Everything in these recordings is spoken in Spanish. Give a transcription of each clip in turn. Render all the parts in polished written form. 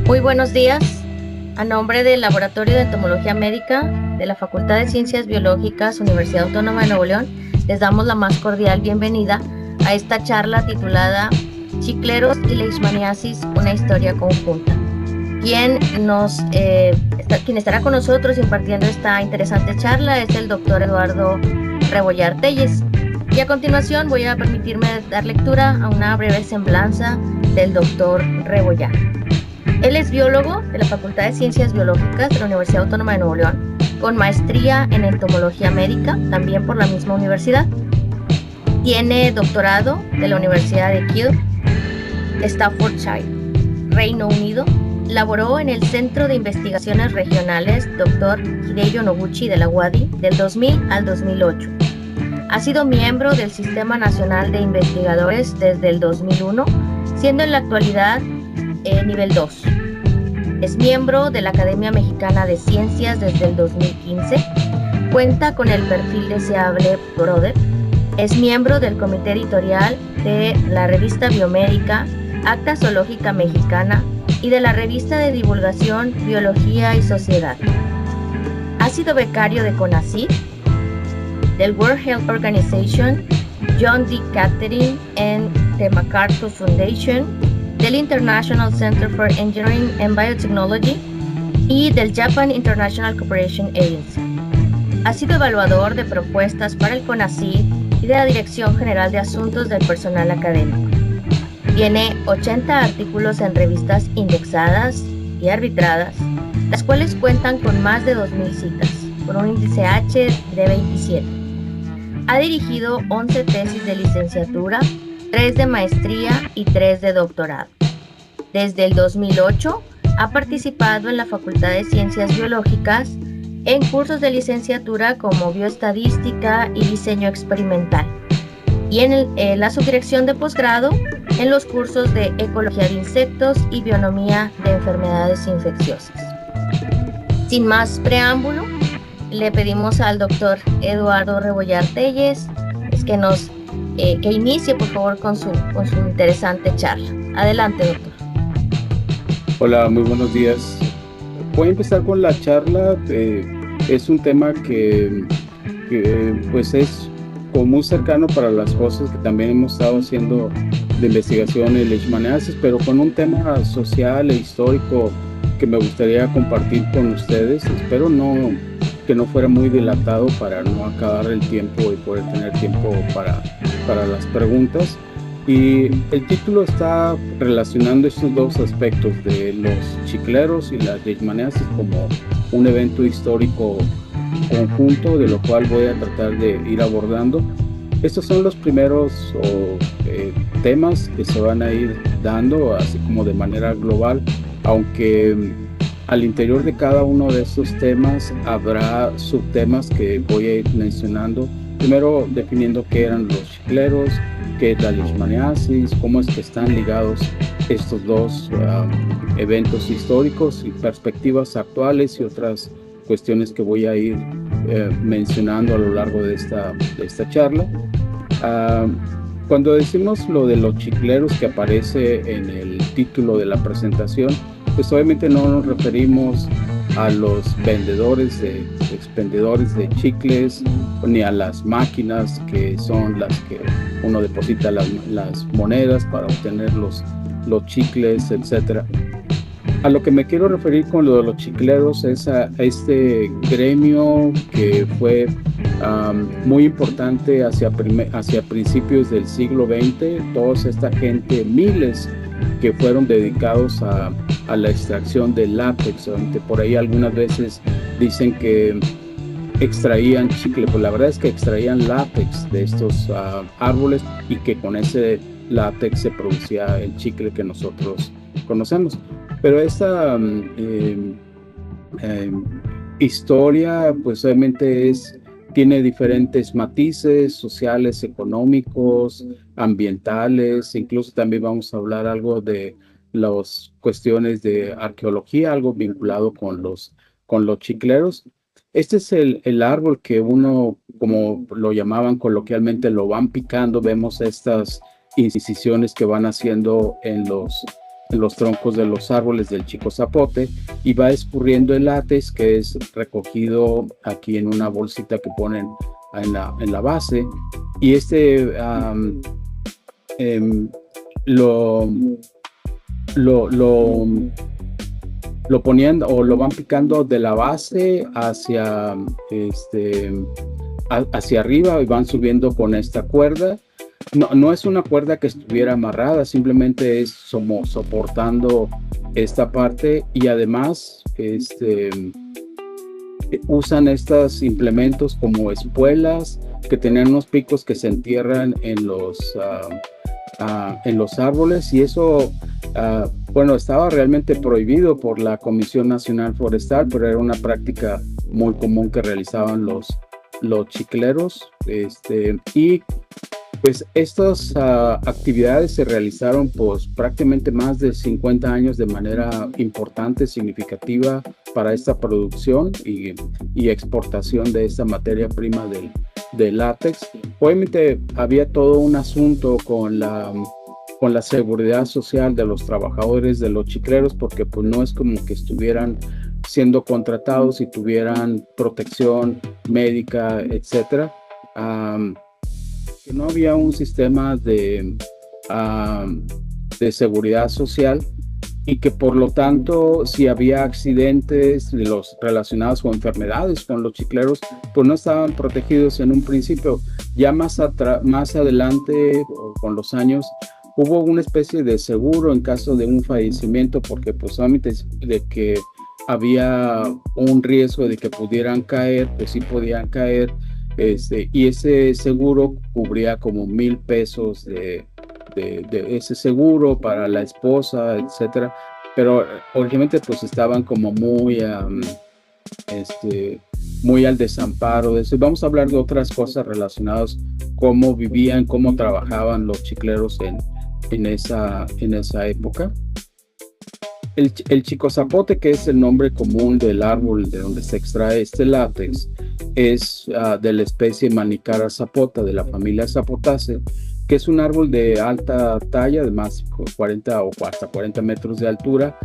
Muy buenos días. A nombre del Laboratorio de Entomología Médica de la Facultad de Ciencias Biológicas, Universidad Autónoma de Nuevo León, les damos la más cordial bienvenida a esta charla titulada Chicleros y Leishmaniasis, una historia conjunta. Quien estará con nosotros impartiendo esta interesante charla es el doctor Eduardo Rebollar Telles. Y a continuación voy a permitirme dar lectura a una breve semblanza del doctor Rebollar. Él es biólogo de la Facultad de Ciencias Biológicas de la Universidad Autónoma de Nuevo León, con maestría en entomología médica, también por la misma universidad. Tiene doctorado de la Universidad de Keele, Staffordshire, Reino Unido. Laboró en el Centro de Investigaciones Regionales Dr. Hideyo Noguchi de la UADY del 2000 al 2008. Ha sido miembro del Sistema Nacional de Investigadores desde el 2001, siendo en la actualidad nivel 2. Es miembro de la Academia Mexicana de Ciencias desde el 2015. Cuenta con el perfil deseable Brother. Es miembro del comité editorial de la revista biomédica Acta Zoológica Mexicana y de la revista de divulgación Biología y Sociedad. Ha sido becario de CONACYT, del World Health Organization, John D. Catherine and the MacArthur Foundation, del International Center for Engineering and Biotechnology y del Japan International Cooperation Agency. Ha sido evaluador de propuestas para el CONACYT y de la Dirección General de Asuntos del Personal Académico. Tiene 80 artículos en revistas indexadas y arbitradas, las cuales cuentan con más de 2.000 citas, con un índice H de 27. Ha dirigido 11 tesis de licenciatura, 3 de maestría y 3 de doctorado. Desde el 2008 ha participado en la Facultad de Ciencias Biológicas en cursos de licenciatura como bioestadística y diseño experimental, y en la subdirección de posgrado en los cursos de ecología de insectos y bionomía de enfermedades infecciosas. Sin más preámbulo, le pedimos al doctor Eduardo Rebollar Telles que inicie, por favor, con su interesante charla. Adelante, doctor. Hola, muy buenos días. Voy a empezar con la charla. Es un tema que pues es como muy cercano para las cosas que también hemos estado haciendo de investigación en leishmaniasis, pero con un tema social e histórico que me gustaría compartir con ustedes. Espero que no fuera muy dilatado para no acabar el tiempo y poder tener tiempo para las preguntas. Y el título está relacionando estos dos aspectos de los chicleros y las leishmaniasis como un evento histórico conjunto, de lo cual voy a tratar de ir abordando. Estos son los primeros temas que se van a ir dando, así como de manera global, aunque al interior de cada uno de estos temas habrá subtemas que voy a ir mencionando. Primero definiendo qué eran los chicleros, qué es la leishmaniasis, cómo es que están ligados estos dos eventos históricos y perspectivas actuales y otras cuestiones que voy a ir mencionando a lo largo de esta charla. Cuando decimos lo de los chicleros que aparece en el título de la presentación, pues obviamente no nos referimos a los expendedores de chicles, ni a las máquinas que son las que uno deposita las monedas para obtener los chicles, etc. A lo que me quiero referir con lo de los chicleros es a este gremio que fue muy importante hacia principios del siglo XX. Toda esta gente, miles que fueron dedicados a la extracción de látex. Por ahí algunas veces dicen que extraían chicle, pues la verdad es que extraían látex de estos árboles y que con ese látex se producía el chicle que nosotros conocemos. Pero esta historia pues obviamente tiene diferentes matices sociales, económicos, ambientales. Incluso también vamos a hablar algo de las cuestiones de arqueología, algo vinculado con los chicleros. Este es el árbol que uno, como lo llamaban coloquialmente, lo van picando. Vemos estas incisiones que van haciendo en los troncos de los árboles del chico zapote y va escurriendo el látex, que es recogido aquí en una bolsita que ponen en la base, y lo ponían o lo van picando de la base hacia arriba y van subiendo con esta cuerda. No es una cuerda que estuviera amarrada, simplemente es soportando esta parte, y además usan estos implementos como espuelas que tenían unos picos que se entierran en los árboles, y eso estaba realmente prohibido por la Comisión Nacional Forestal, pero era una práctica muy común que realizaban los chicleros, y pues estas actividades se realizaron pues prácticamente más de 50 años de manera importante, significativa para esta producción y exportación de esta materia prima del látex. Obviamente había todo un asunto con la seguridad social de los trabajadores de los chicleros, porque pues no es como que estuvieran siendo contratados y tuvieran protección médica, etcétera. Que no había un sistema de seguridad social, y que por lo tanto si había accidentes relacionados con enfermedades con los chicleros, pues no estaban protegidos en un principio. Ya más adelante, con los años, hubo una especie de seguro en caso de un fallecimiento, porque pues solamente de que había un riesgo de que pudieran caer, pues sí podían caer, y ese seguro cubría como $1,000 de ese seguro para la esposa, etcétera, pero obviamente pues estaban como muy al desamparo de eso. Y vamos a hablar de otras cosas relacionadas, cómo vivían, cómo trabajaban los chicleros en esa época. El chico zapote, que es el nombre común del árbol de donde se extrae este látex, es de la especie Manicara zapota, de la familia Zapotaceae, que es un árbol de alta talla, de más 40 o hasta 40 metros de altura,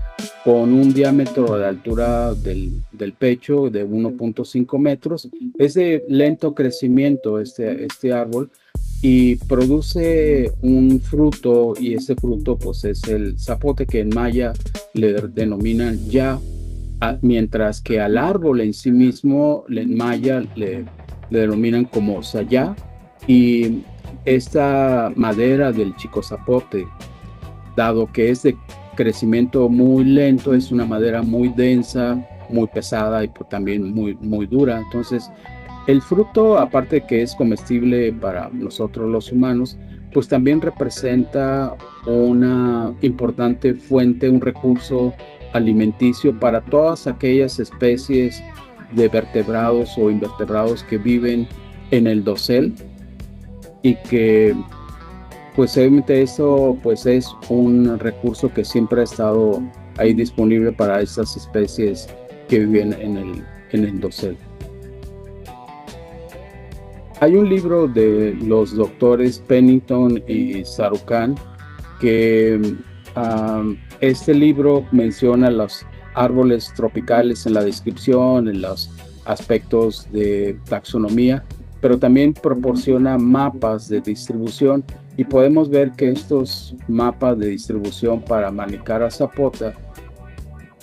con un diámetro de altura del pecho de 1.5 metros. Es de lento crecimiento este árbol, y produce un fruto, y ese fruto pues es el zapote, que en maya le denominan ya, mientras que al árbol en sí mismo en maya le denominan como sayá. Y esta madera del chico zapote, dado que es de crecimiento muy lento, es una madera muy densa, muy pesada y pues también muy, muy dura. Entonces el fruto, aparte de que es comestible para nosotros los humanos, pues también representa una importante fuente, un recurso alimenticio para todas aquellas especies de vertebrados o invertebrados que viven en el dosel, y que pues obviamente eso pues es un recurso que siempre ha estado ahí disponible para estas especies que viven en el dosel. Hay un libro de los doctores Pennington y Sarucán que este libro menciona los árboles tropicales en la descripción, en los aspectos de taxonomía, pero también proporciona mapas de distribución, y podemos ver que estos mapas de distribución para Manicara zapota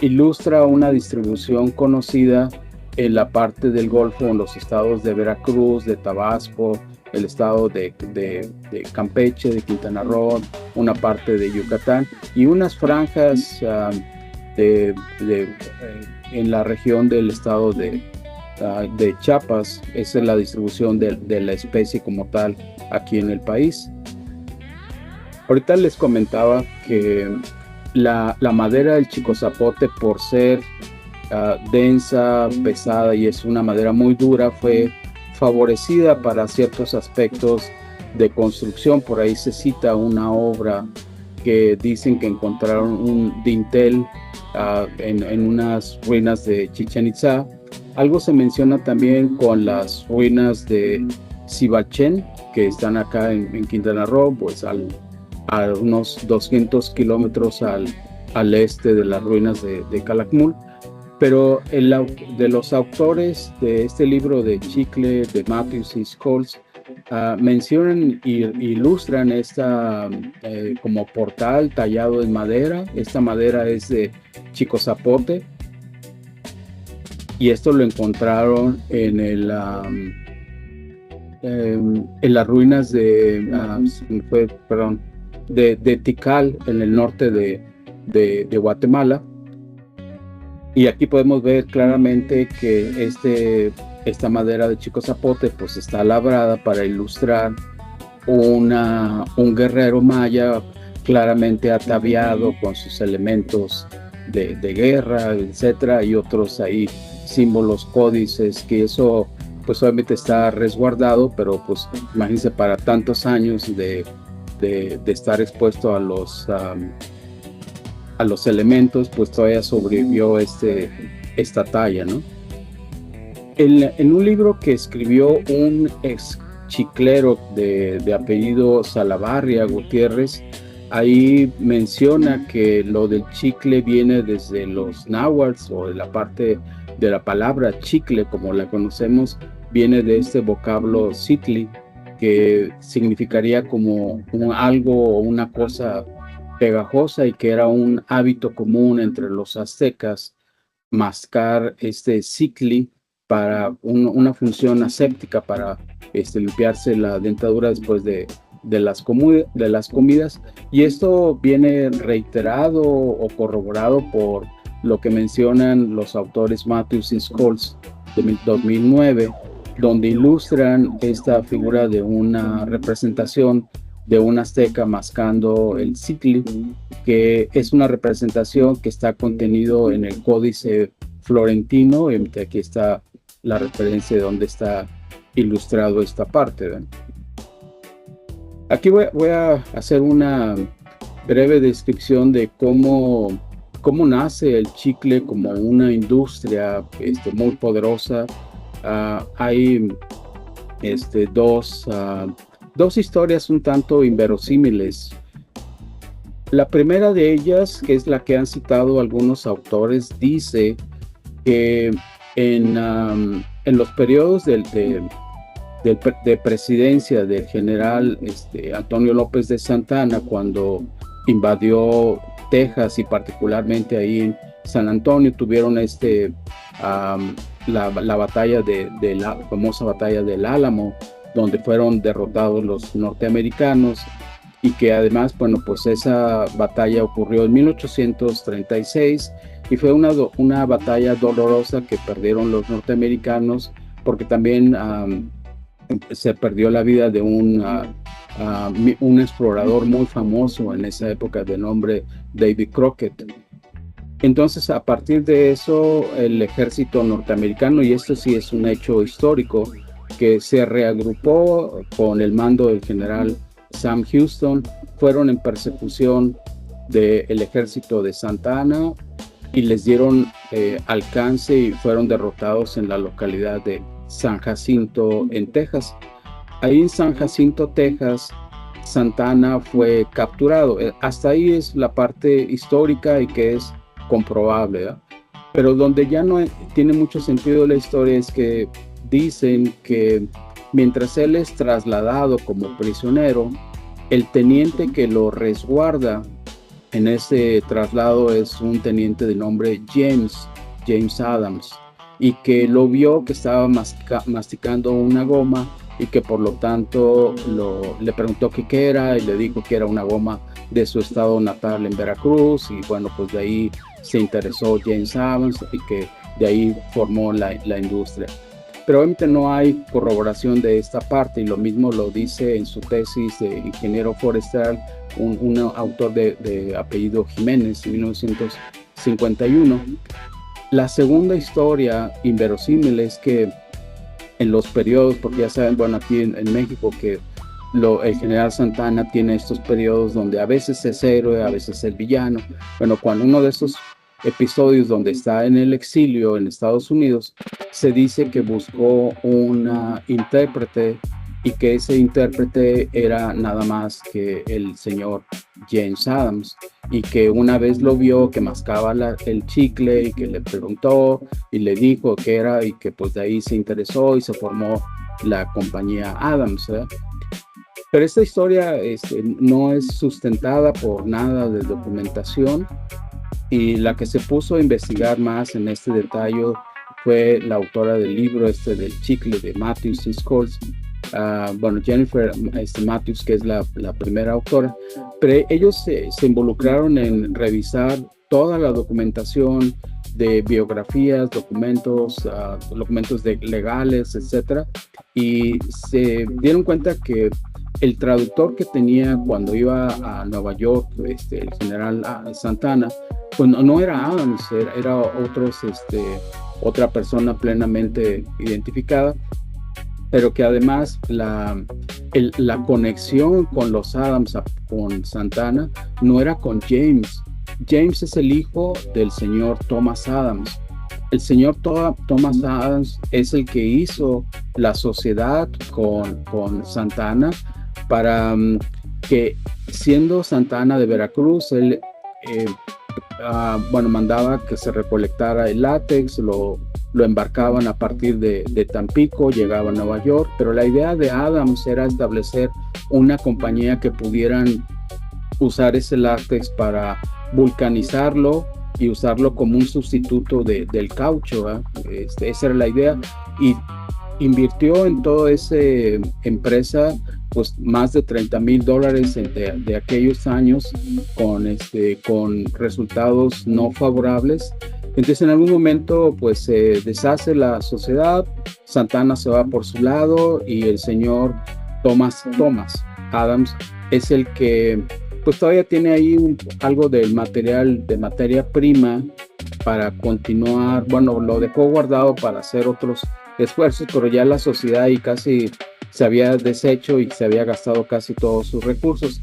ilustra una distribución conocida en la parte del Golfo, en los estados de Veracruz, de Tabasco, el estado de Campeche, de Quintana Roo, una parte de Yucatán, y unas franjas en la región del estado de Chiapas. Esa es la distribución de la especie como tal aquí en el país. Ahorita les comentaba que la madera del chico zapote, por ser densa, pesada, y es una madera muy dura, fue favorecida para ciertos aspectos de construcción. Por ahí se cita una obra que dicen que encontraron un dintel en unas ruinas de Chichén Itzá. Algo se menciona también con las ruinas de Sibachén, que están acá en Quintana Roo, pues a unos 200 kilómetros al este de las ruinas de Calakmul. Pero de los autores de este libro de Chicle, de Matthews y Scholes, mencionan y ilustran esta como portal tallado en madera. Esta madera es de Chico Zapote, y esto lo encontraron en las ruinas de Tikal, en el norte de Guatemala. Y aquí podemos ver claramente que esta madera de Chico Zapote pues está labrada para ilustrar un guerrero maya claramente ataviado con sus elementos de guerra, etcétera, y otros ahí símbolos, códices, que eso pues obviamente está resguardado, pero pues imagínense, para tantos años de estar expuesto a los elementos, pues todavía sobrevivió esta talla, ¿no? En un libro que escribió un ex chiclero de apellido Salavarria Gutiérrez, ahí menciona que lo del chicle viene desde los náhuatl, o de la parte de la palabra chicle, como la conocemos, viene de este vocablo citli, que significaría como algo o una cosa pegajosa, y que era un hábito común entre los aztecas mascar este cicli para una función aséptica, para limpiarse la dentadura después de las comidas. Y esto viene reiterado o corroborado por lo que mencionan los autores Matthews y Scholes de 2009, donde ilustran esta figura de una representación de un azteca mascando el cicli, que es una representación que está contenido en el Códice Florentino. Y aquí está la referencia de donde está ilustrado esta parte, ¿ven? Aquí voy a hacer una breve descripción de cómo nace el chicle como una industria muy poderosa. Hay dos historias un tanto inverosímiles. La primera de ellas, que es la que han citado algunos autores, dice que en los periodos de presidencia del general Antonio López de Santana, cuando invadió Texas y particularmente ahí en San Antonio, tuvieron la batalla la famosa batalla del Álamo, donde fueron derrotados los norteamericanos, y que además, bueno, pues esa batalla ocurrió en 1836 y fue una batalla dolorosa que perdieron los norteamericanos, porque también se perdió la vida de un explorador muy famoso en esa época de nombre David Crockett. Entonces, a partir de eso, el ejército norteamericano, y esto sí es un hecho histórico, que se reagrupó con el mando del general Sam Houston, fueron en persecución del ejército de Santa Anna y les dieron alcance, y fueron derrotados en la localidad de San Jacinto, en Texas. Ahí en San Jacinto, Texas, Santa Anna fue capturado. Hasta ahí es la parte histórica y que es comprobable, ¿verdad? Pero donde ya no tiene mucho sentido la historia es que dicen que mientras él es trasladado como prisionero, el teniente que lo resguarda en ese traslado es un teniente de nombre James Adams, y que lo vio que estaba masticando una goma, y que por lo tanto le preguntó qué era, y le dijo que era una goma de su estado natal en Veracruz. Y bueno, pues de ahí se interesó James Adams, y que de ahí formó la industria. Pero obviamente no hay corroboración de esta parte, y lo mismo lo dice en su tesis de ingeniero forestal un autor de apellido Jiménez, en 1951. La segunda historia inverosímil es que en los periodos, porque ya saben, bueno, aquí en México, que el general Santa Anna tiene estos periodos donde a veces es héroe, a veces es villano. Bueno, cuando uno de esos episodios donde está en el exilio en Estados Unidos, se dice que buscó una intérprete, y que ese intérprete era nada más que el señor James Adams, y que una vez lo vio que mascaba el chicle y que le preguntó y le dijo qué era, y que pues de ahí se interesó y se formó la compañía Adams, ¿eh? Pero esta historia no es sustentada por nada de documentación, y la que se puso a investigar más en este detalle fue la autora del libro del chicle de Matthews y Scholes, bueno, Jennifer Matthews, que es la primera autora, pero ellos se involucraron en revisar toda la documentación de biografías, documentos legales, etcétera, y se dieron cuenta que el traductor que tenía cuando iba a Nueva York, el general Santana, pues no era Adams, era otra persona plenamente identificada, pero que además la conexión con los Adams, con Santana, no era con James. James es el hijo del señor Thomas Adams. El señor Thomas Adams es el que hizo la sociedad con Santana para que, siendo Santana de Veracruz, él mandaba que se recolectara el látex, lo embarcaban a partir de Tampico, llegaba a Nueva York, pero la idea de Adams era establecer una compañía que pudieran usar ese látex para vulcanizarlo y usarlo como un sustituto del caucho, ¿eh? Esa era la idea, y invirtió en toda esa empresa pues más de $30,000 de aquellos años, con resultados no favorables. Entonces en algún momento pues se deshace la sociedad, Santana se va por su lado, y el señor Thomas Adams es el que pues todavía tiene ahí algo del material, de materia prima para continuar. Bueno, lo dejó guardado para hacer otros esfuerzos, pero ya la sociedad ahí casi se había deshecho y se había gastado casi todos sus recursos.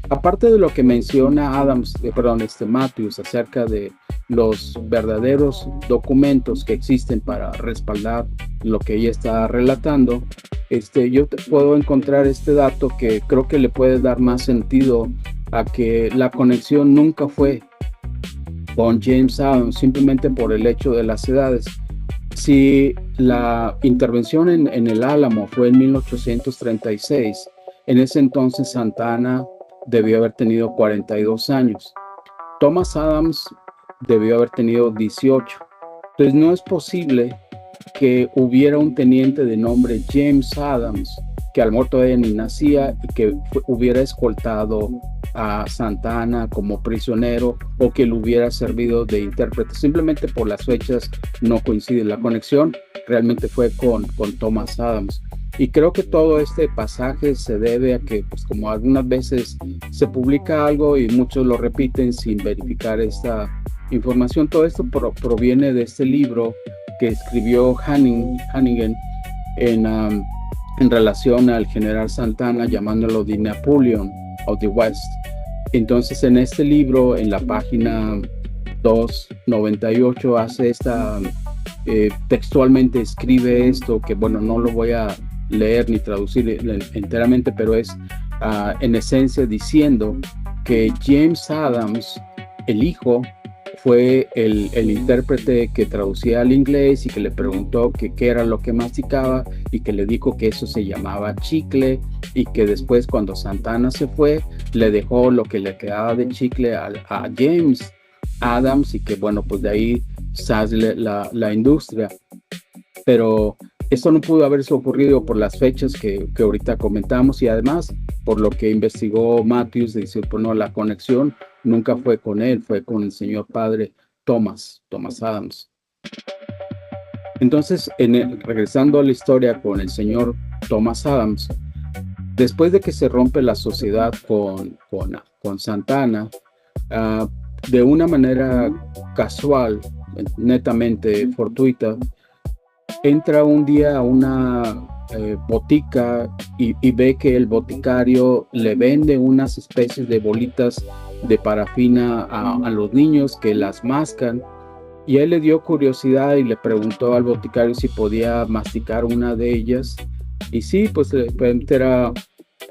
Aparte de lo que menciona Matthews acerca de los verdaderos documentos que existen para respaldar lo que ella está relatando, yo te puedo encontrar este dato que creo que le puede dar más sentido a que la conexión nunca fue con James Adams simplemente por el hecho de las edades. Si la intervención en el Álamo fue en 1836, en ese entonces Santana debió haber tenido 42 años. Thomas Adams debió haber tenido 18. Entonces no es posible que hubiera un teniente de nombre James Adams, que al mejor todavía ni nacía, y que hubiera escoltado a Santana como prisionero, o que le hubiera servido de intérprete. Simplemente por las fechas no coincide. La conexión realmente fue con Thomas Adams. Y creo que todo este pasaje se debe a que, pues, como algunas veces se publica algo y muchos lo repiten sin verificar esta información, todo esto proviene de este libro que escribió Hannigan en relación al general Santana, llamándolo The Napoleon of the West. Entonces, en este libro, en la página 298, hace textualmente escribe esto, que bueno, no lo voy a leer ni traducir enteramente, pero es en esencia diciendo que James Adams, el hijo, fue el intérprete que traducía al inglés y que le preguntó qué era lo que masticaba, y que le dijo que eso se llamaba chicle, y que después, cuando Santana se fue, le dejó lo que le quedaba de chicle a James Adams, y que bueno, pues de ahí sale la industria. Pero esto no pudo haberse ocurrido por las fechas que ahorita comentamos, y además por lo que investigó Matthews, dice, pues no, la conexión nunca fue con él, fue con el señor padre Thomas Adams. Entonces, regresando a la historia con el señor Thomas Adams, después de que se rompe la sociedad con Santana, de una manera casual, netamente fortuita, entra un día a una botica y ve que el boticario le vende unas especies de bolitas de parafina a los niños que las mascan, y él le dio curiosidad y le preguntó al boticario si podía masticar una de ellas, Y sí, pues era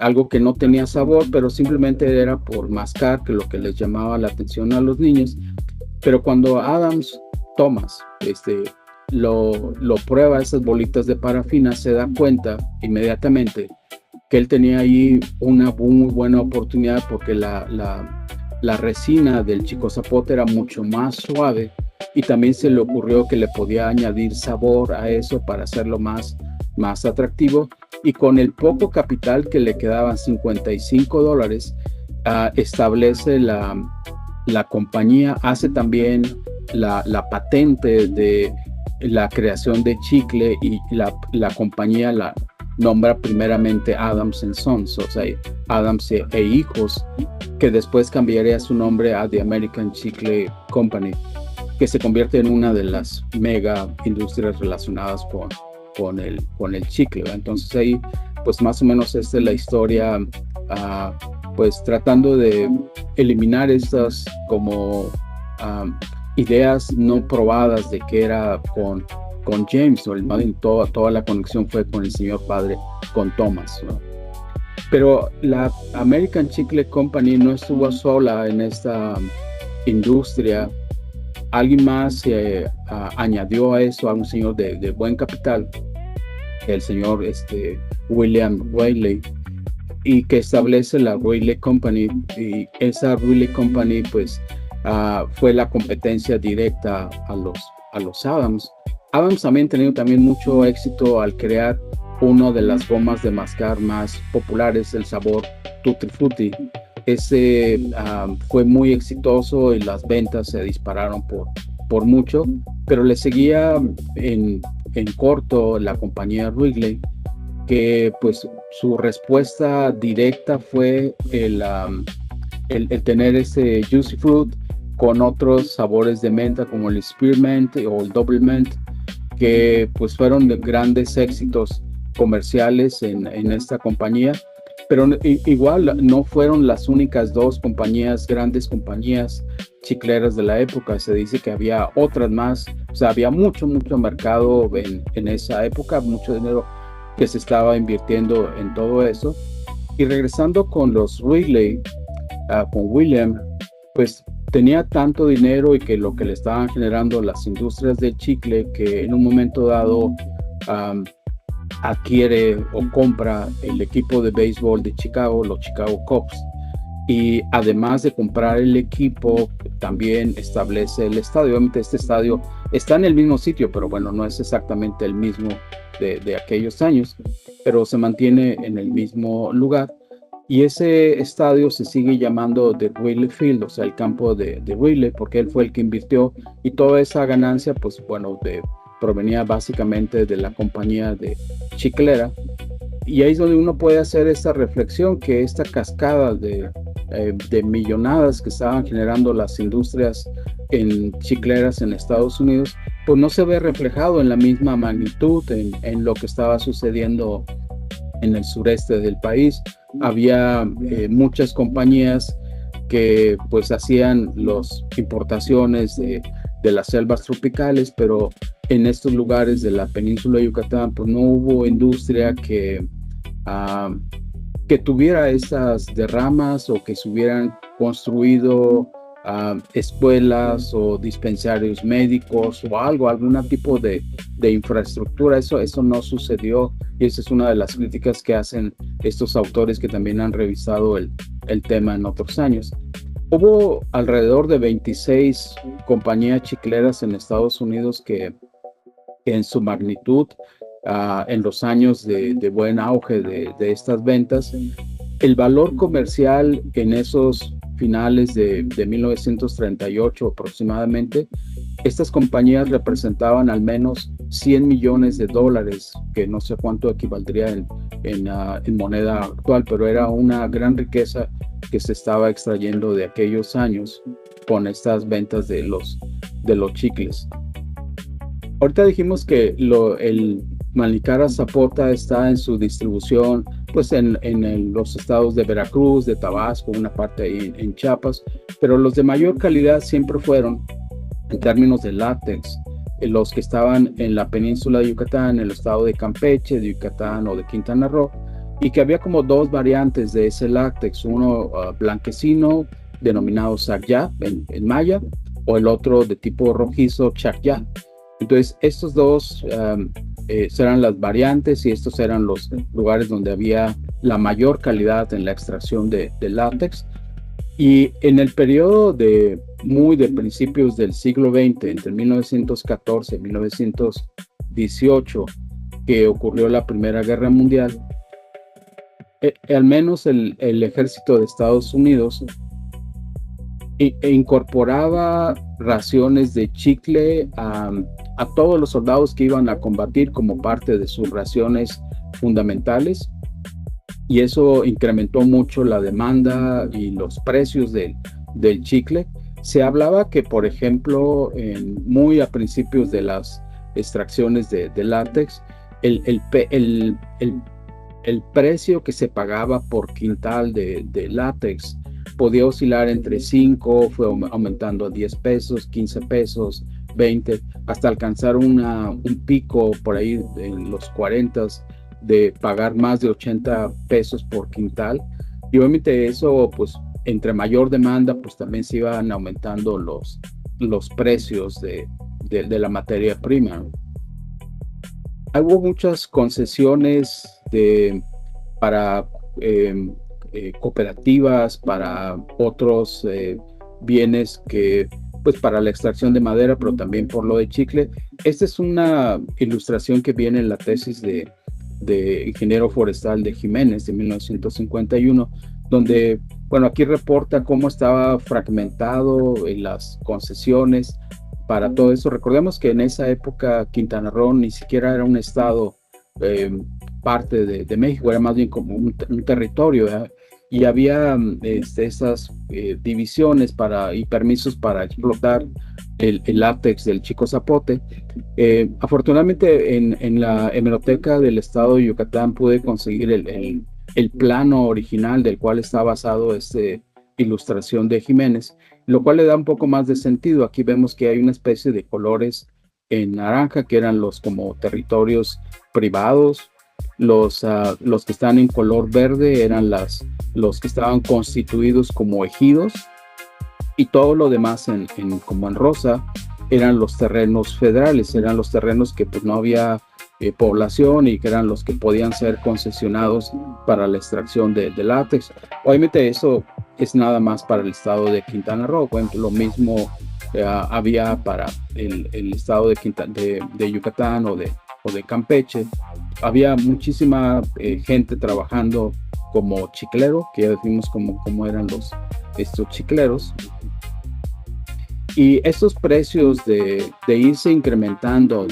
algo que no tenía sabor, pero simplemente era por mascar, que lo que les llamaba la atención a los niños. Pero cuando Thomas, lo prueba esas bolitas de parafina, se da cuenta inmediatamente que él tenía ahí una muy buena oportunidad, porque la resina del chico zapote era mucho más suave, y también se le ocurrió que le podía añadir sabor a eso para hacerlo más atractivo. Y con el poco capital que le quedaban, $55, establece la compañía, hace también la patente de la creación de chicle, y la compañía la nombra primeramente Adams & Sons, o sea, Adams e Hijos, que después cambiaría su nombre a The American Chicle Company, que se convierte en una de las mega industrias relacionadas con el chicle, ¿verdad? Entonces ahí, pues más o menos esta es la historia, pues tratando de eliminar estas como ideas no probadas de que era con James, o toda la conexión fue con el señor padre, con Thomas, ¿no? Pero la American Chicle Company no estuvo sola en esta industria. Alguien más añadió a eso, a un señor de buen capital, el señor William Whaley, y que establece la Whaley Company. Y esa Whaley Company pues fue la competencia directa a los Adams. Adams también ha tenido también mucho éxito al crear una de las gomas de mascar más populares, el sabor Tutti Frutti. Ese fue muy exitoso y las ventas se dispararon por mucho, pero le seguía en corto la compañía Wrigley, que pues su respuesta directa fue el tener ese Juicy Fruit con otros sabores de menta como el Spearmint o el Double Mint, que pues fueron de grandes éxitos comerciales en esta compañía. Pero igual no fueron las únicas dos grandes compañías chicleras de la época. Se dice que había otras más, o sea, había mucho mercado en esa época, mucho dinero que se estaba invirtiendo en todo eso. Y regresando con los Wrigley, con William, pues tenía tanto dinero y que lo que le estaban generando las industrias del chicle, que en un momento dado adquiere o compra el equipo de béisbol de Chicago, los Chicago Cubs, y además de comprar el equipo, también establece el estadio. Obviamente este estadio está en el mismo sitio, pero bueno, no es exactamente el mismo de aquellos años, pero se mantiene en el mismo lugar. Y ese estadio se sigue llamando The Wrigley Field, o sea, el campo de Wrigley, porque él fue el que invirtió, y toda esa ganancia, pues bueno, provenía básicamente de la compañía de chiclera. Y ahí es donde uno puede hacer esta reflexión, que esta cascada de millonadas que estaban generando las industrias chicleras en Estados Unidos, pues no se ve reflejado en la misma magnitud en lo que estaba sucediendo en el sureste del país. Había muchas compañías que pues hacían las importaciones de las selvas tropicales, pero en estos lugares de la península de Yucatán pues no hubo industria que tuviera estas derramas, o que se hubieran construido escuelas o dispensarios médicos o algún tipo de infraestructura. Eso no sucedió, y esa es una de las críticas que hacen estos autores que también han revisado el tema en otros años. Hubo alrededor de 26 compañías chicleras en Estados Unidos que en su magnitud, en los años de buen auge de estas ventas, el valor comercial en esos finales de 1938 aproximadamente, estas compañías representaban al menos $100 millones, que no sé cuánto equivaldría en moneda actual, pero era una gran riqueza que se estaba extrayendo de aquellos años con estas ventas de los chicles. Ahorita dijimos que el Malicara Zapota está en su distribución pues en los estados de Veracruz, de Tabasco, una parte ahí en Chiapas, pero los de mayor calidad siempre fueron, en términos de látex, los que estaban en la península de Yucatán, en el estado de Campeche, de Yucatán o de Quintana Roo, y que había como dos variantes de ese látex, uno blanquecino, denominado Sakyá en maya, o el otro de tipo rojizo, Chakyá. Entonces, estos dos eran las variantes y estos eran los lugares donde había la mayor calidad en la extracción de látex. Y en el periodo de principios del siglo XX, entre 1914 y 1918, que ocurrió la Primera Guerra Mundial, al menos el ejército de Estados Unidos incorporaba raciones de chicle a todos los soldados que iban a combatir como parte de sus raciones fundamentales, y eso incrementó mucho la demanda y los precios del chicle. Se hablaba que, por ejemplo, muy a principios de las extracciones de látex, el precio que se pagaba por quintal de látex podía oscilar entre 5, fue aumentando a 10 pesos, 15 pesos, 20, hasta alcanzar un pico por ahí en los 40 de pagar más de 80 pesos por quintal. Y obviamente eso, pues entre mayor demanda, pues también se iban aumentando los precios de la materia prima. Hubo muchas concesiones para cooperativas, para otros bienes que, pues para la extracción de madera, pero también por lo de chicle. Esta es una ilustración que viene en la tesis de ingeniero forestal de Jiménez de 1951, donde, bueno, aquí reporta cómo estaba fragmentado en las concesiones para todo eso. Recordemos que en esa época Quintana Roo ni siquiera era un estado parte de México, era más bien como un territorio, ¿verdad? Y había esas divisiones y permisos para explotar el látex del Chico Zapote. Afortunadamente en la hemeroteca del estado de Yucatán pude conseguir el plano original del cual está basado esta ilustración de Jiménez, lo cual le da un poco más de sentido. Aquí vemos que hay una especie de colores en naranja que eran los como territorios privados. Los que están en color verde eran los que estaban constituidos como ejidos, y todo lo demás como en rosa eran los terrenos federales, eran los terrenos que pues no había población y que eran los que podían ser concesionados para la extracción de látex. Obviamente eso es nada más para el estado de Quintana Roo. Bueno, lo mismo había para el estado de Yucatán o de Campeche. Había muchísima gente trabajando como chiclero, que ya decimos cómo eran estos chicleros. Y estos precios de irse incrementando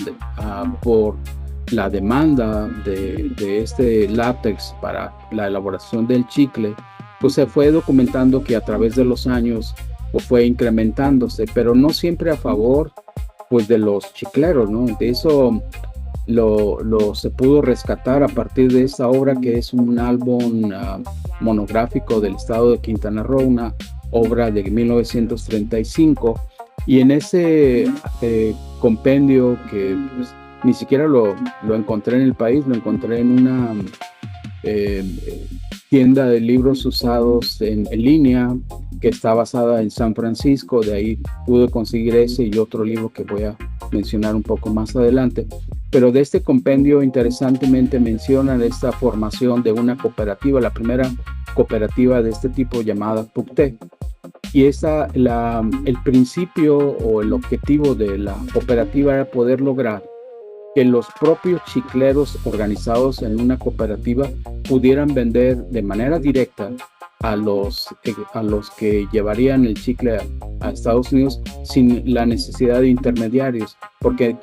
por la demanda de este látex para la elaboración del chicle, pues se fue documentando que a través de los años pues fue incrementándose, pero no siempre a favor pues de los chicleros, ¿no? De eso lo se pudo rescatar a partir de esta obra, que es un álbum monográfico del estado de Quintana Roo, una obra de 1935, y en ese compendio que pues, ni siquiera lo encontré en el país, lo encontré en una tienda de libros usados en línea que está basada en San Francisco. De ahí pude conseguir ese y otro libro que voy a mencionar un poco más adelante. Pero de este compendio interesantemente mencionan esta formación de una cooperativa, la primera cooperativa de este tipo llamada PUCTE. Y el principio o el objetivo de la cooperativa era poder lograr que los propios chicleros organizados en una cooperativa pudieran vender de manera directa a los que llevarían el chicle a Estados Unidos sin la necesidad de intermediarios, porque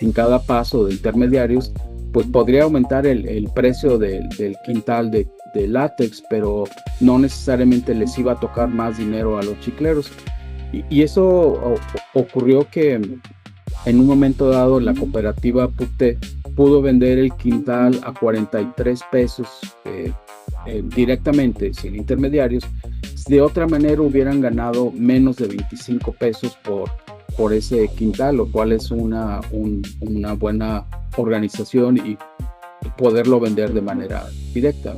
en cada paso de intermediarios pues podría aumentar el precio del quintal de látex, pero no necesariamente les iba a tocar más dinero a los chicleros. Y eso ocurrió que en un momento dado la cooperativa PUCTE pudo vender el quintal a 43 pesos directamente, sin intermediarios. De otra manera hubieran ganado menos de 25 pesos por ese quintal, lo cual es una buena organización y poderlo vender de manera directa.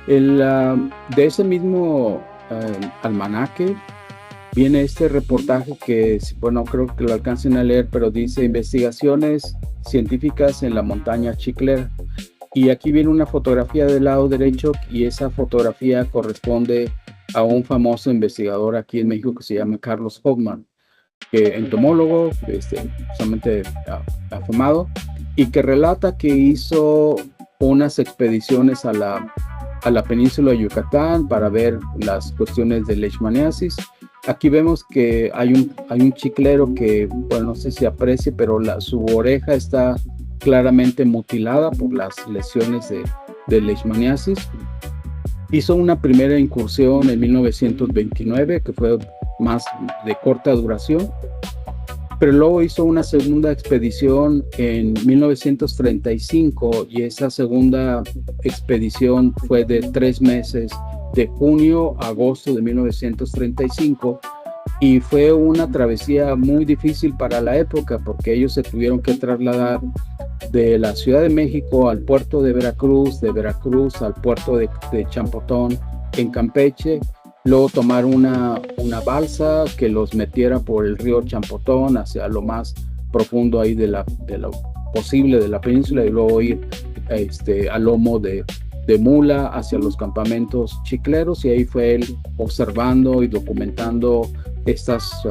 De ese mismo almanaque viene este reportaje que, bueno, creo que lo alcancen a leer, pero dice investigaciones científicas en la montaña chiclera. Y aquí viene una fotografía del lado derecho y esa fotografía corresponde a un famoso investigador aquí en México que se llama Carlos Hoffman, que entomólogo, justamente afamado, y que relata que hizo unas expediciones a la península de Yucatán para ver las cuestiones de leishmaniasis. Aquí vemos que hay un chiclero que, bueno, no sé si aprecie, pero su oreja está claramente mutilada por las lesiones de leishmaniasis. Hizo una primera incursión en 1929, que fue más de corta duración, pero luego hizo una segunda expedición en 1935 y esa segunda expedición fue de 3 meses, de junio a agosto de 1935, y fue una travesía muy difícil para la época porque ellos se tuvieron que trasladar de la Ciudad de México al puerto de Veracruz al puerto de Champotón en Campeche, luego tomar una balsa que los metiera por el río Champotón hacia lo más profundo ahí de lo posible de la península y luego ir a lomo de mula hacia los campamentos chicleros, y ahí fue él observando y documentando estas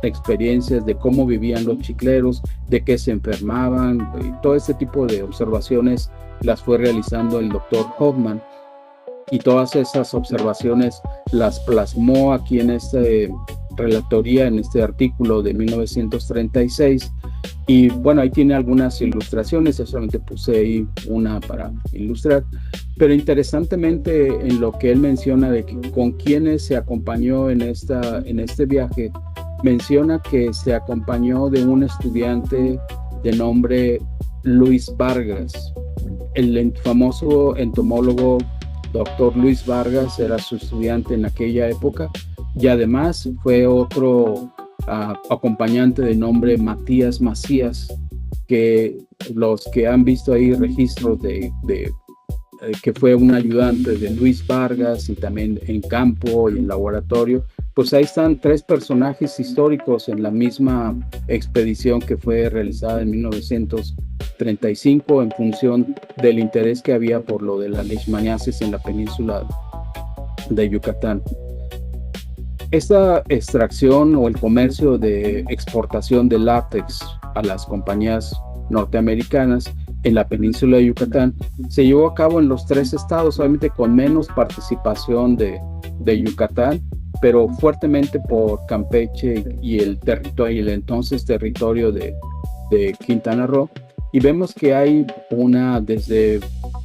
experiencias de cómo vivían los chicleros, de qué se enfermaban, y todo este tipo de observaciones las fue realizando el doctor Hoffman, y todas esas observaciones las plasmó aquí en esta relatoría, en este artículo de 1936. Y bueno, ahí tiene algunas ilustraciones, yo solamente puse ahí una para ilustrar, pero interesantemente en lo que él menciona de con quienes se acompañó en este viaje, menciona que se acompañó de un estudiante de nombre Luis Vargas. El famoso entomólogo doctor Luis Vargas era su estudiante en aquella época, y además fue otro acompañante de nombre Matías Macías, que los que han visto ahí registros de que fue un ayudante de Luis Vargas y también en campo y en laboratorio, pues ahí están 3 personajes históricos en la misma expedición que fue realizada en 1935 en función del interés que había por lo de la leishmaniasis en la península de Yucatán. Esta extracción o el comercio de exportación de látex a las compañías norteamericanas en la península de Yucatán se llevó a cabo en los 3 estados, obviamente con menos participación de Yucatán, pero fuertemente por Campeche y el entonces territorio de Quintana Roo. Y vemos que hay desde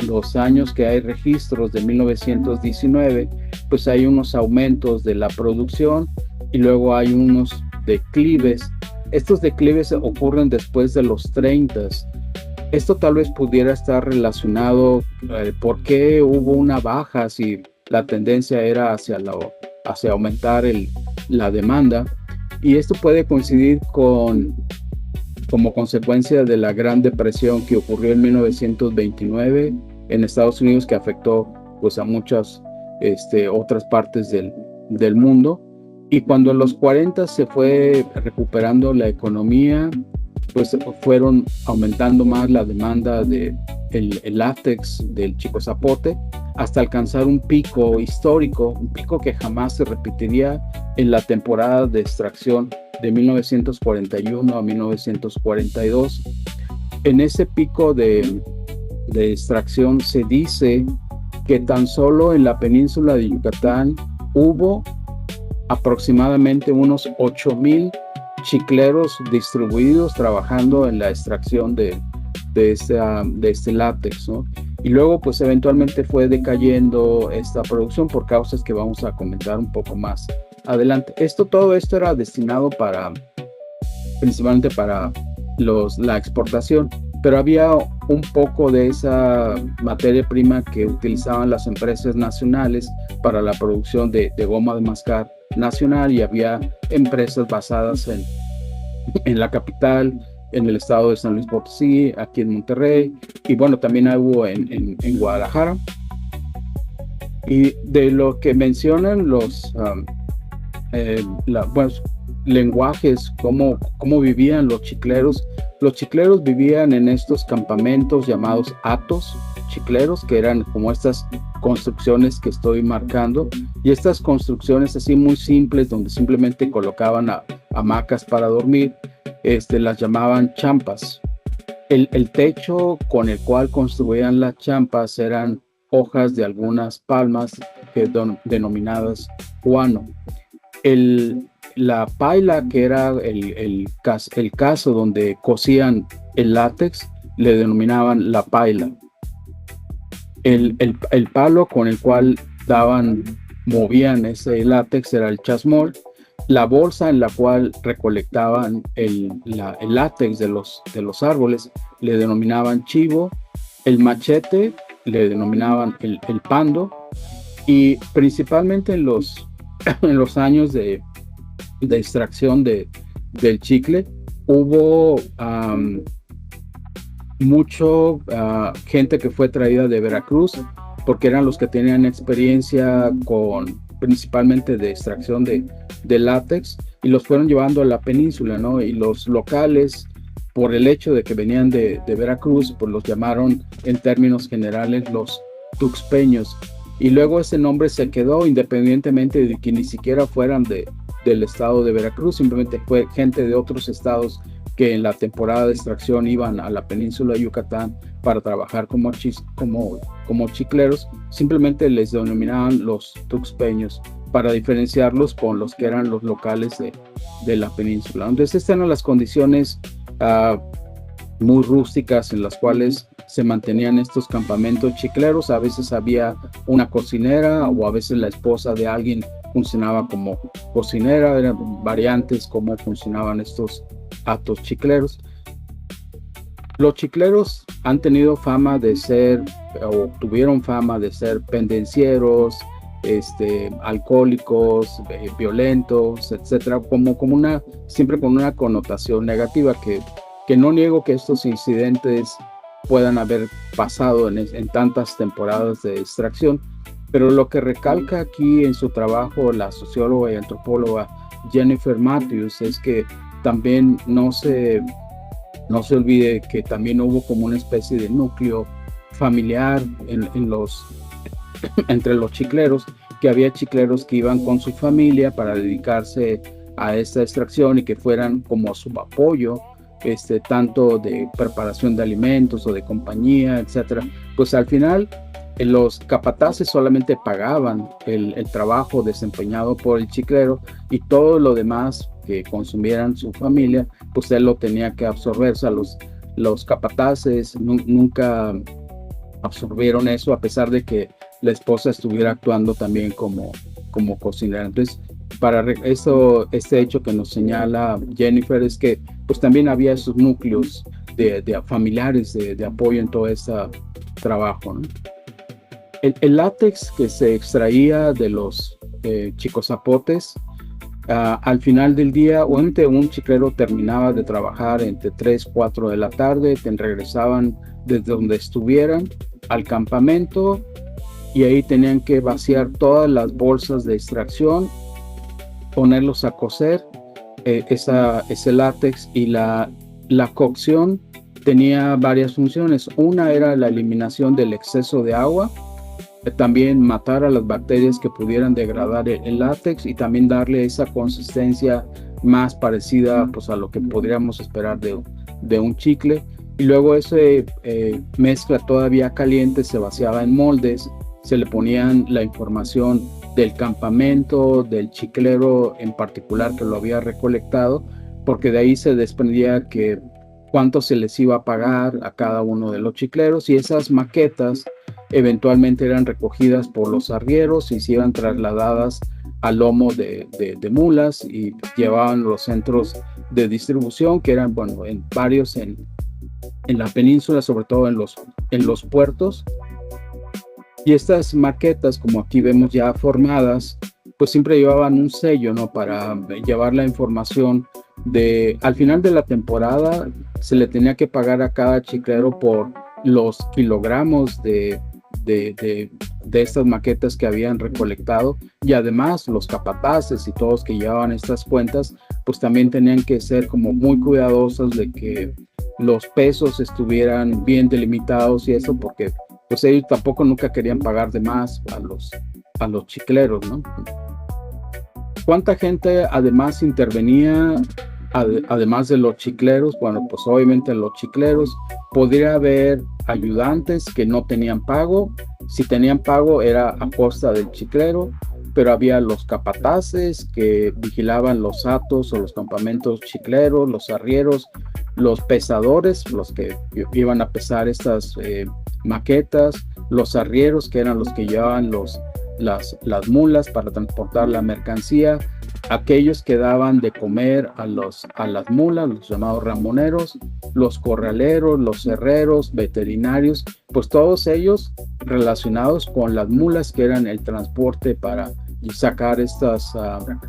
los años que hay registros de 1919, pues hay unos aumentos de la producción y luego hay unos declives. Estos declives ocurren después de los 30. Esto tal vez pudiera estar relacionado por qué hubo una baja si la tendencia era hacia aumentar la demanda, y esto puede coincidir como consecuencia de la Gran Depresión que ocurrió en 1929 en Estados Unidos, que afectó pues a muchas otras partes del mundo, y cuando en los 40 se fue recuperando la economía, pues fueron aumentando más la demanda del látex del chico zapote hasta alcanzar un pico histórico, un pico que jamás se repetiría en la temporada de extracción de 1941 a 1942. En ese pico de extracción se dice que tan solo en la península de Yucatán hubo aproximadamente unos 8,000 chicleros distribuidos trabajando en la extracción de este látex, ¿no? Y luego pues eventualmente fue decayendo esta producción por causas que vamos a comentar un poco más adelante. Todo esto era destinado principalmente para la exportación, pero había un poco de esa materia prima que utilizaban las empresas nacionales para la producción de goma de mascar nacional, y había empresas basadas en la capital, en el estado de San Luis Potosí, aquí en Monterrey, y bueno, también hubo en Guadalajara. Y de lo que mencionan los lenguajes, cómo vivían los chicleros vivían en estos campamentos llamados hatos chicleros, que eran como estas construcciones que estoy marcando, y estas construcciones así muy simples, donde simplemente colocaban hamacas para dormir, las llamaban champas. El techo con el cual construían las champas eran hojas de algunas palmas denominadas guano. La paila, que era el caso donde cosían el látex, le denominaban la paila. El palo con el cual movían ese látex era el chasmol. La bolsa en la cual recolectaban el látex de los árboles le denominaban chivo. El machete le denominaban el pando. Y principalmente en los años de extracción del chicle, hubo mucho gente que fue traída de Veracruz, porque eran los que tenían experiencia principalmente de extracción de látex, y los fueron llevando a la península, ¿no? Y los locales, por el hecho de que venían de Veracruz, pues los llamaron en términos generales los tuxpeños, y luego ese nombre se quedó independientemente de que ni siquiera fueran del estado de Veracruz. Simplemente fue gente de otros estados que en la temporada de extracción iban a la península de Yucatán para trabajar como chicleros. Simplemente les denominaban los tuxpeños para diferenciarlos con los que eran los locales de la península. Entonces estas eran las condiciones muy rústicas en las cuales se mantenían estos campamentos chicleros. A veces había una cocinera, o a veces la esposa de alguien funcionaba como cocinera. Eran variantes cómo funcionaban estos hatos chicleros. Los chicleros han tenido fama de ser, o tuvieron fama de ser, pendencieros, alcohólicos, violentos, etcétera, siempre con una connotación negativa, que no niego que estos incidentes puedan haber pasado en tantas temporadas de extracción, pero lo que recalca aquí en su trabajo la socióloga y antropóloga Jennifer Matthews es que también no se olvide que también hubo como una especie de núcleo familiar entre los chicleros, que había chicleros que iban con su familia para dedicarse a esta extracción y que fueran como su apoyo, tanto de preparación de alimentos o de compañía, etcétera. Pues al final los capataces solamente pagaban el trabajo desempeñado por el chiclero, y todo lo demás que consumieran su familia, pues él lo tenía que absorber. O sea, los capataces nunca absorbieron eso, a pesar de que la esposa estuviera actuando también como cocinera. Entonces, para eso, este hecho que nos señala Jennifer es que pues también había esos núcleos de familiares de apoyo en todo este trabajo, ¿no? El látex que se extraía de los chicozapotes, al final del día, un chiclero terminaba de trabajar entre 3, 4 de la tarde, regresaban desde donde estuvieran al campamento, y ahí tenían que vaciar todas las bolsas de extracción, ponerlos a cocer, ese látex. Y la cocción tenía varias funciones. Una era la eliminación del exceso de agua, también matar a las bacterias que pudieran degradar el látex, y también darle esa consistencia más parecida pues a lo que podríamos esperar de un chicle. Y luego ese mezcla todavía caliente se vaciaba en moldes, se le ponían la información del campamento, del chiclero en particular que lo había recolectado, porque de ahí se desprendía que cuánto se les iba a pagar a cada uno de los chicleros, y esas maquetas eventualmente eran recogidas por los arrieros y se iban trasladadas al lomo de mulas, y llevaban los centros de distribución, que eran varios en la península, sobre todo en los puertos. Y estas maquetas, como aquí vemos ya formadas, pues siempre llevaban un sello, ¿no? Para llevar la información al final de la temporada se le tenía que pagar a cada chiclero por los kilogramos de estas maquetas que habían recolectado, y además los capataces y todos que llevaban estas cuentas pues también tenían que ser como muy cuidadosos de que los pesos estuvieran bien delimitados y eso, porque pues ellos tampoco nunca querían pagar de más a los chicleros, ¿no? ¿Cuánta gente además intervenía además de los chicleros? Bueno, pues obviamente los chicleros, podría haber ayudantes que no tenían pago. Si tenían pago era a costa del chiclero, pero había los capataces que vigilaban los hatos o los campamentos chicleros, los arrieros, los pesadores, los que iban a pesar estas maquetas, los arrieros que eran los que llevaban las mulas para transportar la mercancía, aquellos que daban de comer a las mulas, los llamados ramoneros, los corraleros, los herreros, veterinarios, pues todos ellos relacionados con las mulas, que eran el transporte para sacar estas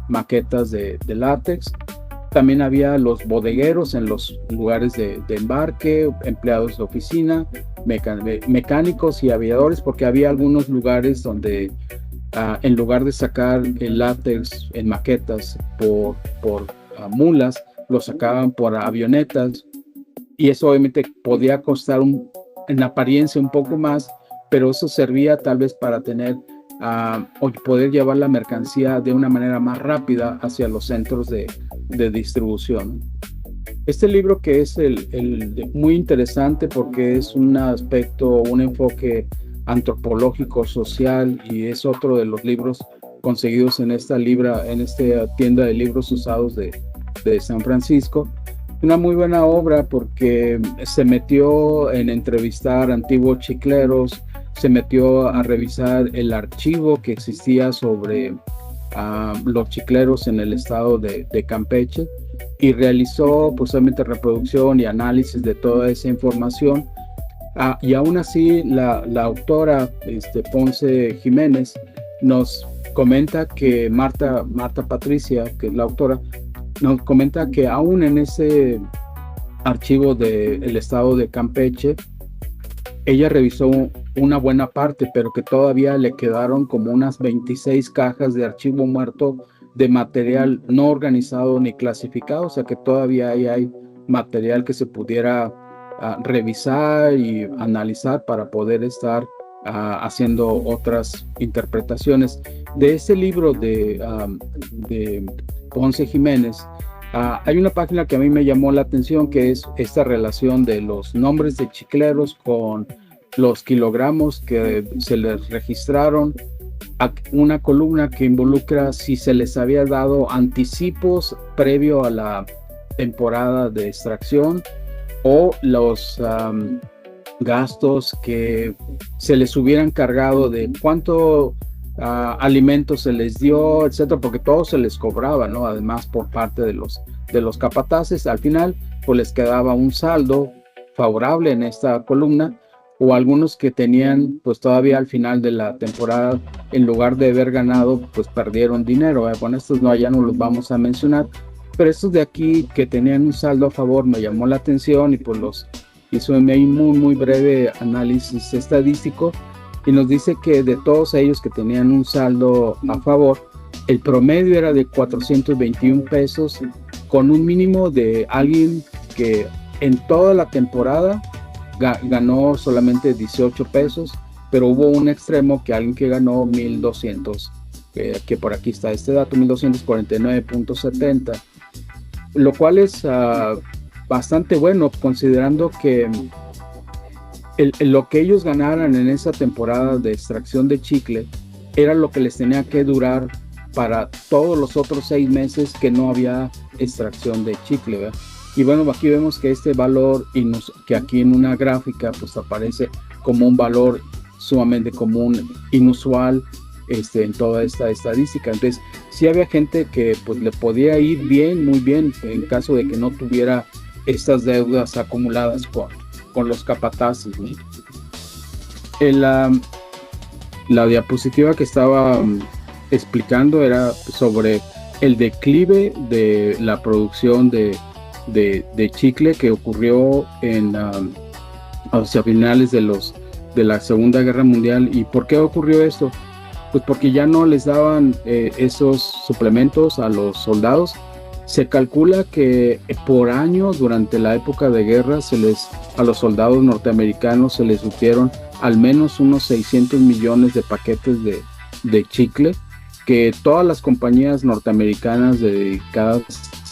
maquetas de látex. También había los bodegueros en los lugares de embarque, empleados de oficina, mecánicos y aviadores, porque había algunos lugares donde en lugar de sacar el látex en maquetas por mulas, lo sacaban por avionetas, y eso obviamente podía costar en apariencia un poco más, pero eso servía tal vez para tener o poder llevar la mercancía de una manera más rápida hacia los centros de distribución. Este libro, que es muy interesante porque es un aspecto, un enfoque antropológico, social, y es otro de los libros conseguidos en esta tienda de libros usados de San Francisco. Una muy buena obra porque se metió en entrevistar antiguos chicleros, se metió a revisar el archivo que existía sobre los chicleros en el estado de Campeche, y realizó posiblemente reproducción y análisis de toda esa información. Y aún así la autora Ponce Jiménez nos comenta que Marta Patricia, que es la autora, nos comenta que aún en ese archivo del estado de Campeche, ella revisó una buena parte, pero que todavía le quedaron como unas 26 cajas de archivo muerto de material no organizado ni clasificado, o sea que todavía hay material que se pudiera revisar y analizar para poder estar haciendo otras interpretaciones. De ese libro de Ponce Jiménez, hay una página que a mí me llamó la atención, que es esta relación de los nombres de chicleros con los kilogramos que se les registraron, una columna que involucra si se les había dado anticipos previo a la temporada de extracción, o los gastos que se les hubieran cargado, de cuánto alimentos se les dio, etcétera, porque todo se les cobraba, ¿no? Además, por parte de los capataces. Al final pues les quedaba un saldo favorable en esta columna, o algunos que tenían pues todavía al final de la temporada, en lugar de haber ganado, pues perdieron dinero. Bueno, estos ya no los vamos a mencionar, pero estos de aquí que tenían un saldo a favor me llamó la atención, y pues los hizo un muy breve análisis estadístico, y nos dice que de todos ellos que tenían un saldo a favor, el promedio era de 421 pesos, con un mínimo de alguien que en toda la temporada ganó solamente 18 pesos, pero hubo un extremo que alguien que ganó 1,200, que por aquí está este dato, 1,249.70, lo cual es bastante bueno, considerando que lo que ellos ganaran en esa temporada de extracción de chicle era lo que les tenía que durar para todos los otros 6 meses que no había extracción de chicle, ¿verdad? Y bueno, aquí vemos que este valor, que aquí en una gráfica pues aparece como un valor sumamente común, inusual, en toda esta estadística. Entonces sí había gente que pues le podía ir bien, muy bien, en caso de que no tuviera estas deudas acumuladas con los capataces, ¿no? La diapositiva que estaba explicando era sobre el declive de la producción de chicle que ocurrió hacia finales de la Segunda Guerra Mundial. ¿Y por qué ocurrió esto? Pues porque ya no les daban esos suplementos a los soldados. Se calcula que por año, durante la época de guerra, a los soldados norteamericanos se les surtieron al menos unos 600 millones de paquetes de chicle, que todas las compañías norteamericanas dedicadas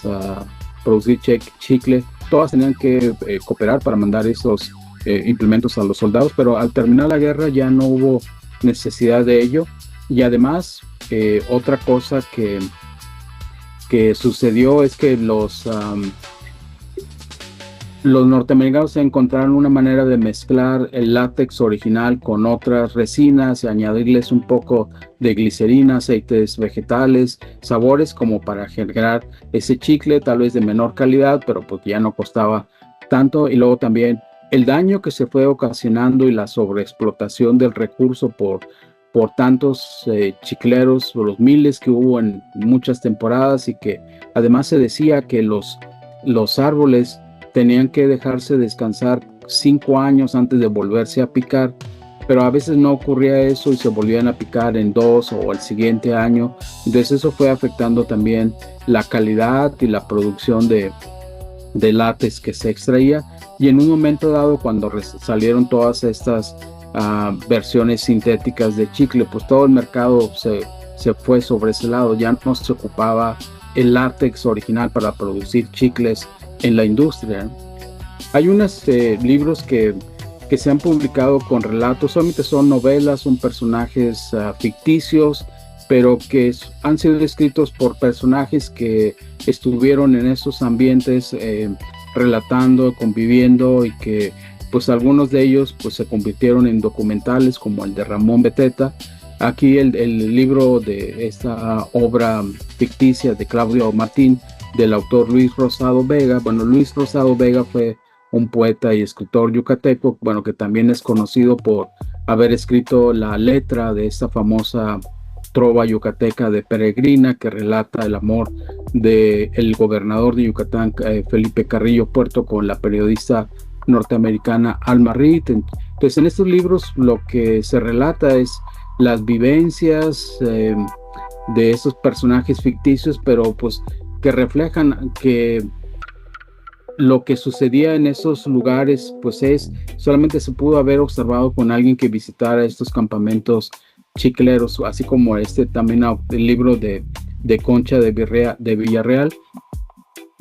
a producir chicle, todas tenían que cooperar para mandar esos implementos a los soldados, pero al terminar la guerra ya no hubo necesidad de ello. Y además, otra cosa que sucedió es que los norteamericanos encontraron una manera de mezclar el látex original con otras resinas y añadirles un poco de glicerina, aceites vegetales, sabores, como para generar ese chicle, tal vez de menor calidad, pero pues ya no costaba tanto. Y luego también el daño que se fue ocasionando y la sobreexplotación del recurso por tantos chicleros, o los miles que hubo en muchas temporadas, y que además se decía que los árboles tenían que dejarse descansar 5 años antes de volverse a picar, pero a veces no ocurría eso y se volvían a picar en 2 o el siguiente año. Entonces eso fue afectando también la calidad y la producción de látex que se extraía. Y en un momento dado, cuando salieron todas estas versiones sintéticas de chicle, pues todo el mercado se fue sobre ese lado. Ya no se ocupaba el látex original para producir chicles en la industria. Hay unos libros que se han publicado con relatos, solamente son novelas, son personajes ficticios, pero que han sido escritos por personajes que estuvieron en esos ambientes relatando, conviviendo, y que pues algunos de ellos pues se convirtieron en documentales, como el de Ramón Beteta. Aquí el libro de esta obra ficticia de Claudio Martín, del autor Luis Rosado Vega. Bueno, Luis Rosado Vega fue un poeta y escritor yucateco, bueno, que también es conocido por haber escrito la letra de esta famosa trova yucateca de Peregrina, que relata el amor del gobernador de Yucatán, Felipe Carrillo Puerto, con la periodista norteamericana Alma Reed. Entonces, en estos libros lo que se relata es las vivencias de esos personajes ficticios, pero pues que reflejan que lo que sucedía en esos lugares pues solamente se pudo haber observado con alguien que visitara estos campamentos chicleros, así como también el libro de Concha de Villarreal.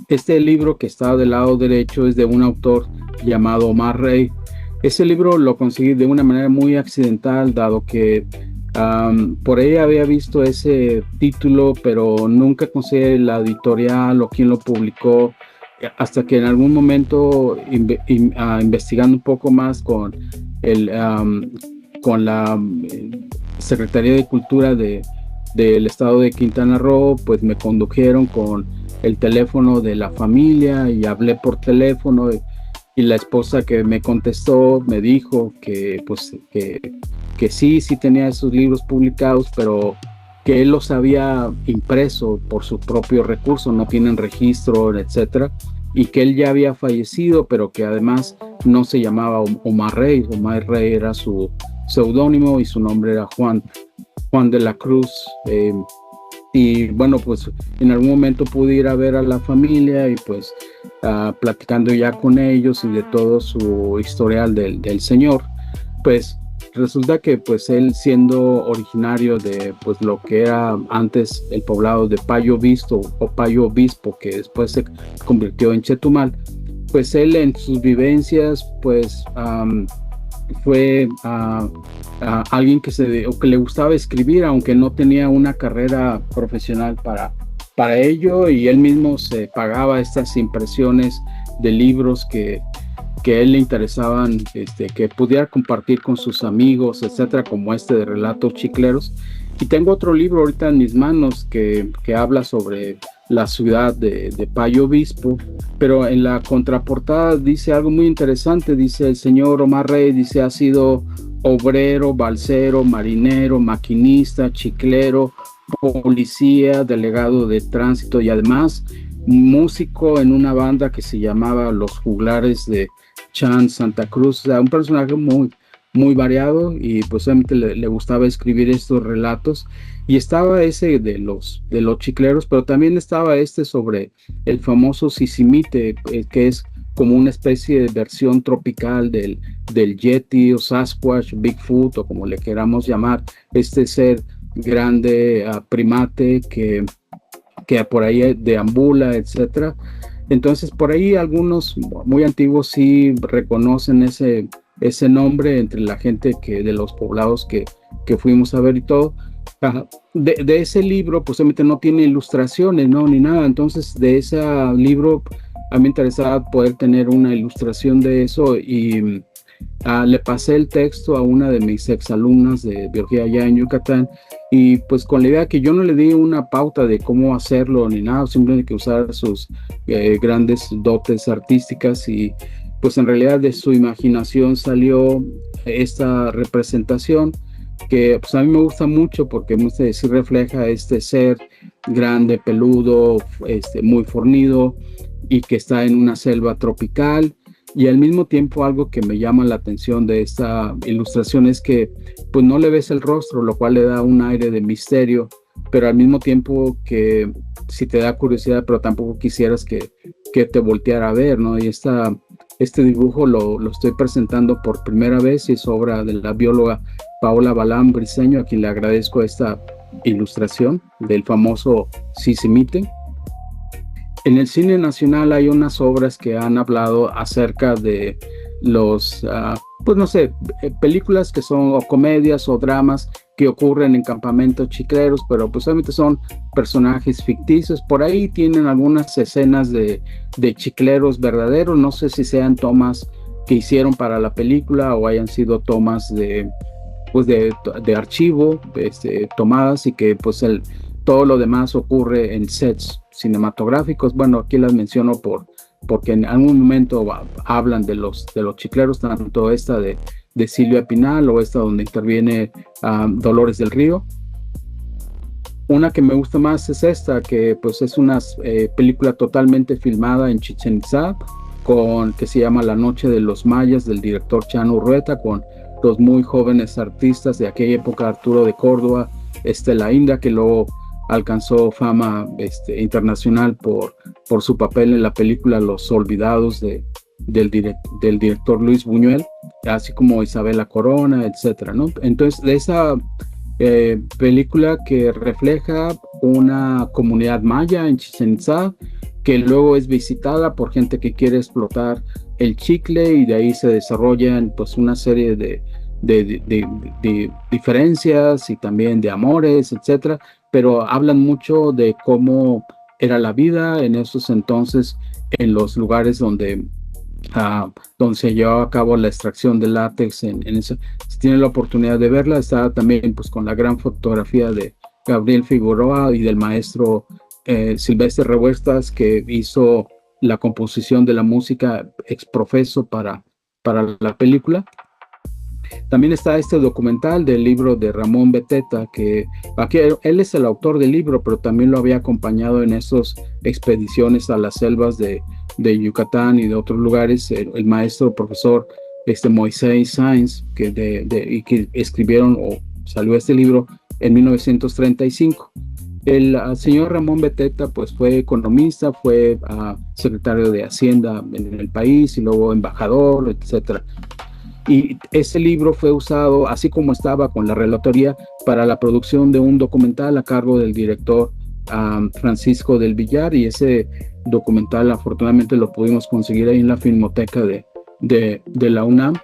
Este libro, que está del lado derecho, es de un autor llamado Omar Rey. Ese libro lo conseguí de una manera muy accidental, dado que por ahí había visto ese título, pero nunca conseguí la editorial o quién lo publicó, hasta que en algún momento, investigando un poco más con la Secretaría de Cultura del estado de Quintana Roo, pues me condujeron con el teléfono de la familia y hablé por teléfono, y la esposa que me contestó me dijo que pues que sí tenía esos libros publicados, pero que él los había impreso por su propio recurso, no tienen registro, etcétera, y que él ya había fallecido, pero que además no se llamaba Omar Rey. Omar Rey era su seudónimo y su nombre era Juan de la Cruz. Y bueno, pues en algún momento pude ir a ver a la familia, y pues platicando ya con ellos y de todo su historial del señor, pues resulta que pues él, siendo originario de pues lo que era antes el poblado de Payo Visto o Payo Obispo, que después se convirtió en Chetumal, pues él en sus vivencias pues fue alguien que le gustaba escribir, aunque no tenía una carrera profesional para ello, y él mismo se pagaba estas impresiones de libros que a él le interesaban, que pudiera compartir con sus amigos, etcétera, como este de Relatos Chicleros. Y tengo otro libro ahorita en mis manos que habla sobre la ciudad de Payo Obispo, pero en la contraportada dice algo muy interesante, dice el señor Omar Rey, dice ha sido obrero, balsero, marinero, maquinista, chiclero, policía, delegado de tránsito y además músico en una banda que se llamaba Los Juglares de Chan Santa Cruz, o sea, un personaje muy variado y pues obviamente le gustaba escribir estos relatos y estaba ese de los chicleros, pero también estaba este sobre el famoso Sisimite, que es como una especie de versión tropical del Yeti o Sasquatch, Bigfoot o como le queramos llamar, este ser grande, primate que por ahí deambula, etcétera. Entonces por ahí algunos muy antiguos sí reconocen ese nombre entre la gente de los poblados que fuimos a ver y todo. De ese libro, pues obviamente no tiene ilustraciones, ¿no? Ni nada. Entonces, de ese libro, a mí me interesaba poder tener una ilustración de eso y le pasé el texto a una de mis exalumnas de biología allá en Yucatán y pues con la idea que yo no le di una pauta de cómo hacerlo ni nada, simplemente que usar sus grandes dotes artísticas y pues en realidad de su imaginación salió esta representación que pues a mí me gusta mucho porque sí refleja este ser grande, peludo, muy fornido y que está en una selva tropical. Y al mismo tiempo algo que me llama la atención de esta ilustración es que pues no le ves el rostro, lo cual le da un aire de misterio, pero al mismo tiempo que sí te da curiosidad, pero tampoco quisieras que te volteara a ver, ¿no? Y este dibujo lo estoy presentando por primera vez y es obra de la bióloga Paola Balán Briceño, a quien le agradezco esta ilustración del famoso Sisimite. En el cine nacional hay unas obras que han hablado acerca de los, pues no sé, películas que son o comedias o dramas que ocurren en campamentos chicleros, pero pues obviamente son personajes ficticios. Por ahí tienen algunas escenas de chicleros verdaderos, no sé si sean tomas que hicieron para la película o hayan sido tomas de archivo, tomadas y que pues todo lo demás ocurre en sets cinematográficos. Bueno, aquí las menciono porque en algún momento hablan de los chicleros, tanto esta de Silvia Pinal o esta donde interviene Dolores del Río. Una que me gusta más es esta, que pues es una película totalmente filmada en Chichén Itzá, que se llama La Noche de los Mayas, del director Chano Urrueta, con los muy jóvenes artistas de aquella época, Arturo de Córdoba, Estela Inda, que luego alcanzó fama internacional por su papel en la película Los Olvidados del director Luis Buñuel, así como Isabela Corona, etcétera, ¿no? Entonces, de esa película que refleja una comunidad maya en Chichén Itzá, que luego es visitada por gente que quiere explotar el chicle y de ahí se desarrollan pues una serie de diferencias y también de amores, etcétera, pero hablan mucho de cómo era la vida en esos entonces en los lugares donde se llevaba a cabo la extracción de látex en eso. Si tienen la oportunidad de verla, está también pues con la gran fotografía de Gabriel Figueroa y del maestro Silvestre Revuestas, que hizo la composición de la música exprofeso para la película. También está este documental del libro de Ramón Beteta, que aquí él es el autor del libro, pero también lo había acompañado en esas expediciones a las selvas de Yucatán y de otros lugares, el maestro profesor Moisés Sáenz, que escribieron o salió este libro en 1935. El señor Ramón Beteta pues fue economista, fue secretario de Hacienda en el país y luego embajador, etcétera. Y ese libro fue usado, así como estaba con la relatoría, para la producción de un documental a cargo del director Francisco del Villar, y ese documental afortunadamente lo pudimos conseguir ahí en la Filmoteca de la UNAM.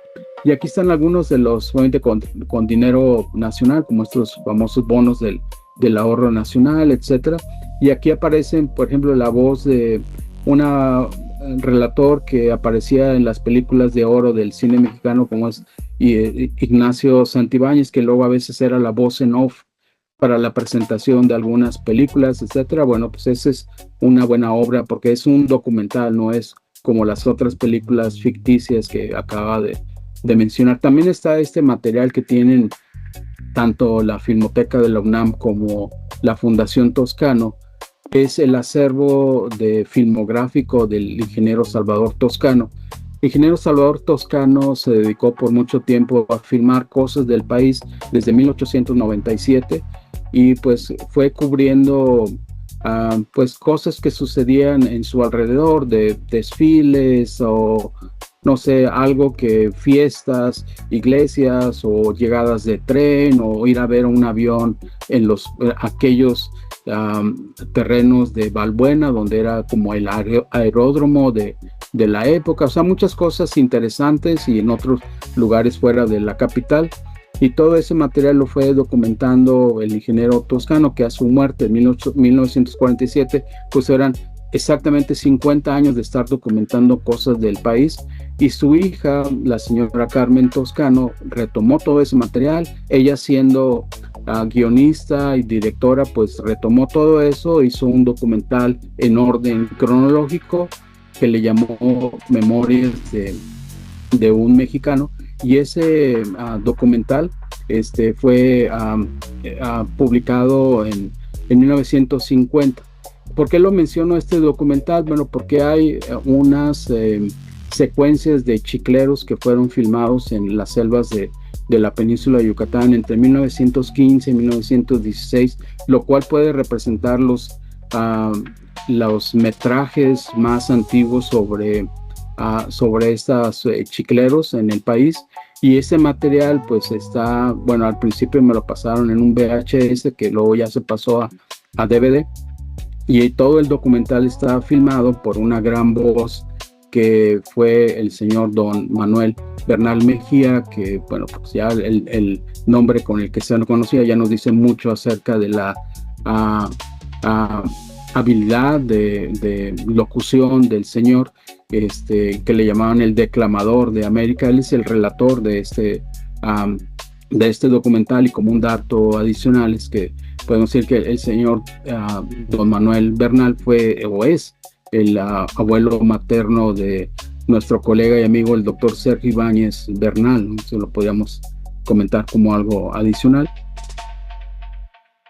Y aquí están algunos de los, obviamente con dinero nacional, como estos famosos bonos del ahorro nacional, etcétera. Y aquí aparecen, por ejemplo, la voz de un relator que aparecía en las películas de oro del cine mexicano, como es Ignacio Santibáñez, que luego a veces era la voz en off para la presentación de algunas películas, etcétera. Bueno, pues esa es una buena obra porque es un documental, no es como las otras películas ficticias que acaba de mencionar. También está este material que tienen tanto la Filmoteca de la UNAM como la Fundación Toscano. Es el acervo de filmográfico del ingeniero Salvador Toscano. El ingeniero Salvador Toscano se dedicó por mucho tiempo a filmar cosas del país desde 1897 y pues fue cubriendo pues cosas que sucedían en su alrededor, de desfiles o no sé, algo que fiestas, iglesias o llegadas de tren o ir a ver un avión en aquellos terrenos de Balbuena, donde era como el aeródromo de la época, o sea, muchas cosas interesantes y en otros lugares fuera de la capital. Y todo ese material lo fue documentando el ingeniero Toscano, que a su muerte en 1947, pues eran exactamente 50 años de estar documentando cosas del país. Y su hija, la señora Carmen Toscano, retomó todo ese material. Ella siendo guionista y directora, pues retomó todo eso, hizo un documental en orden cronológico que le llamó Memorias de un mexicano, y ese documental fue publicado en 1950. ¿Por qué lo menciono este documental? Bueno, porque hay unas secuencias de chicleros que fueron filmados en las selvas de la península de Yucatán entre 1915 y 1916, lo cual puede representar los metrajes más antiguos sobre estos chicleros en el país. Y ese material pues está, bueno, al principio me lo pasaron en un VHS que luego ya se pasó a DVD, y todo el documental está filmado por una gran voz que fue el señor don Manuel Bernal Mejía, que bueno, pues ya el nombre con el que se lo conocía ya nos dice mucho acerca de la habilidad de locución del señor, que le llamaban el declamador de América. Él es el relator de este documental, y como un dato adicional es que podemos decir que el señor don Manuel Bernal fue o es el abuelo materno de nuestro colega y amigo el doctor Sergio Ibáñez Bernal, ¿no? Eso lo podríamos comentar como algo adicional.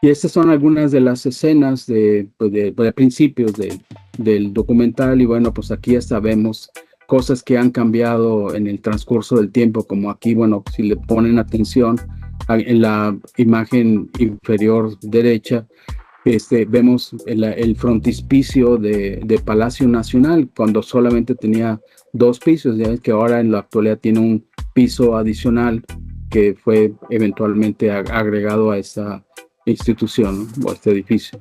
Y estas son algunas de las escenas de principios del documental. Y bueno, pues aquí hasta vemos cosas que han cambiado en el transcurso del tiempo, como aquí, bueno, si le ponen atención en la imagen inferior derecha, vemos el frontispicio de Palacio Nacional, cuando solamente tenía 2 pisos, ya ves que ahora en la actualidad tiene un piso adicional que fue eventualmente agregado a esta institución, ¿no? O este edificio.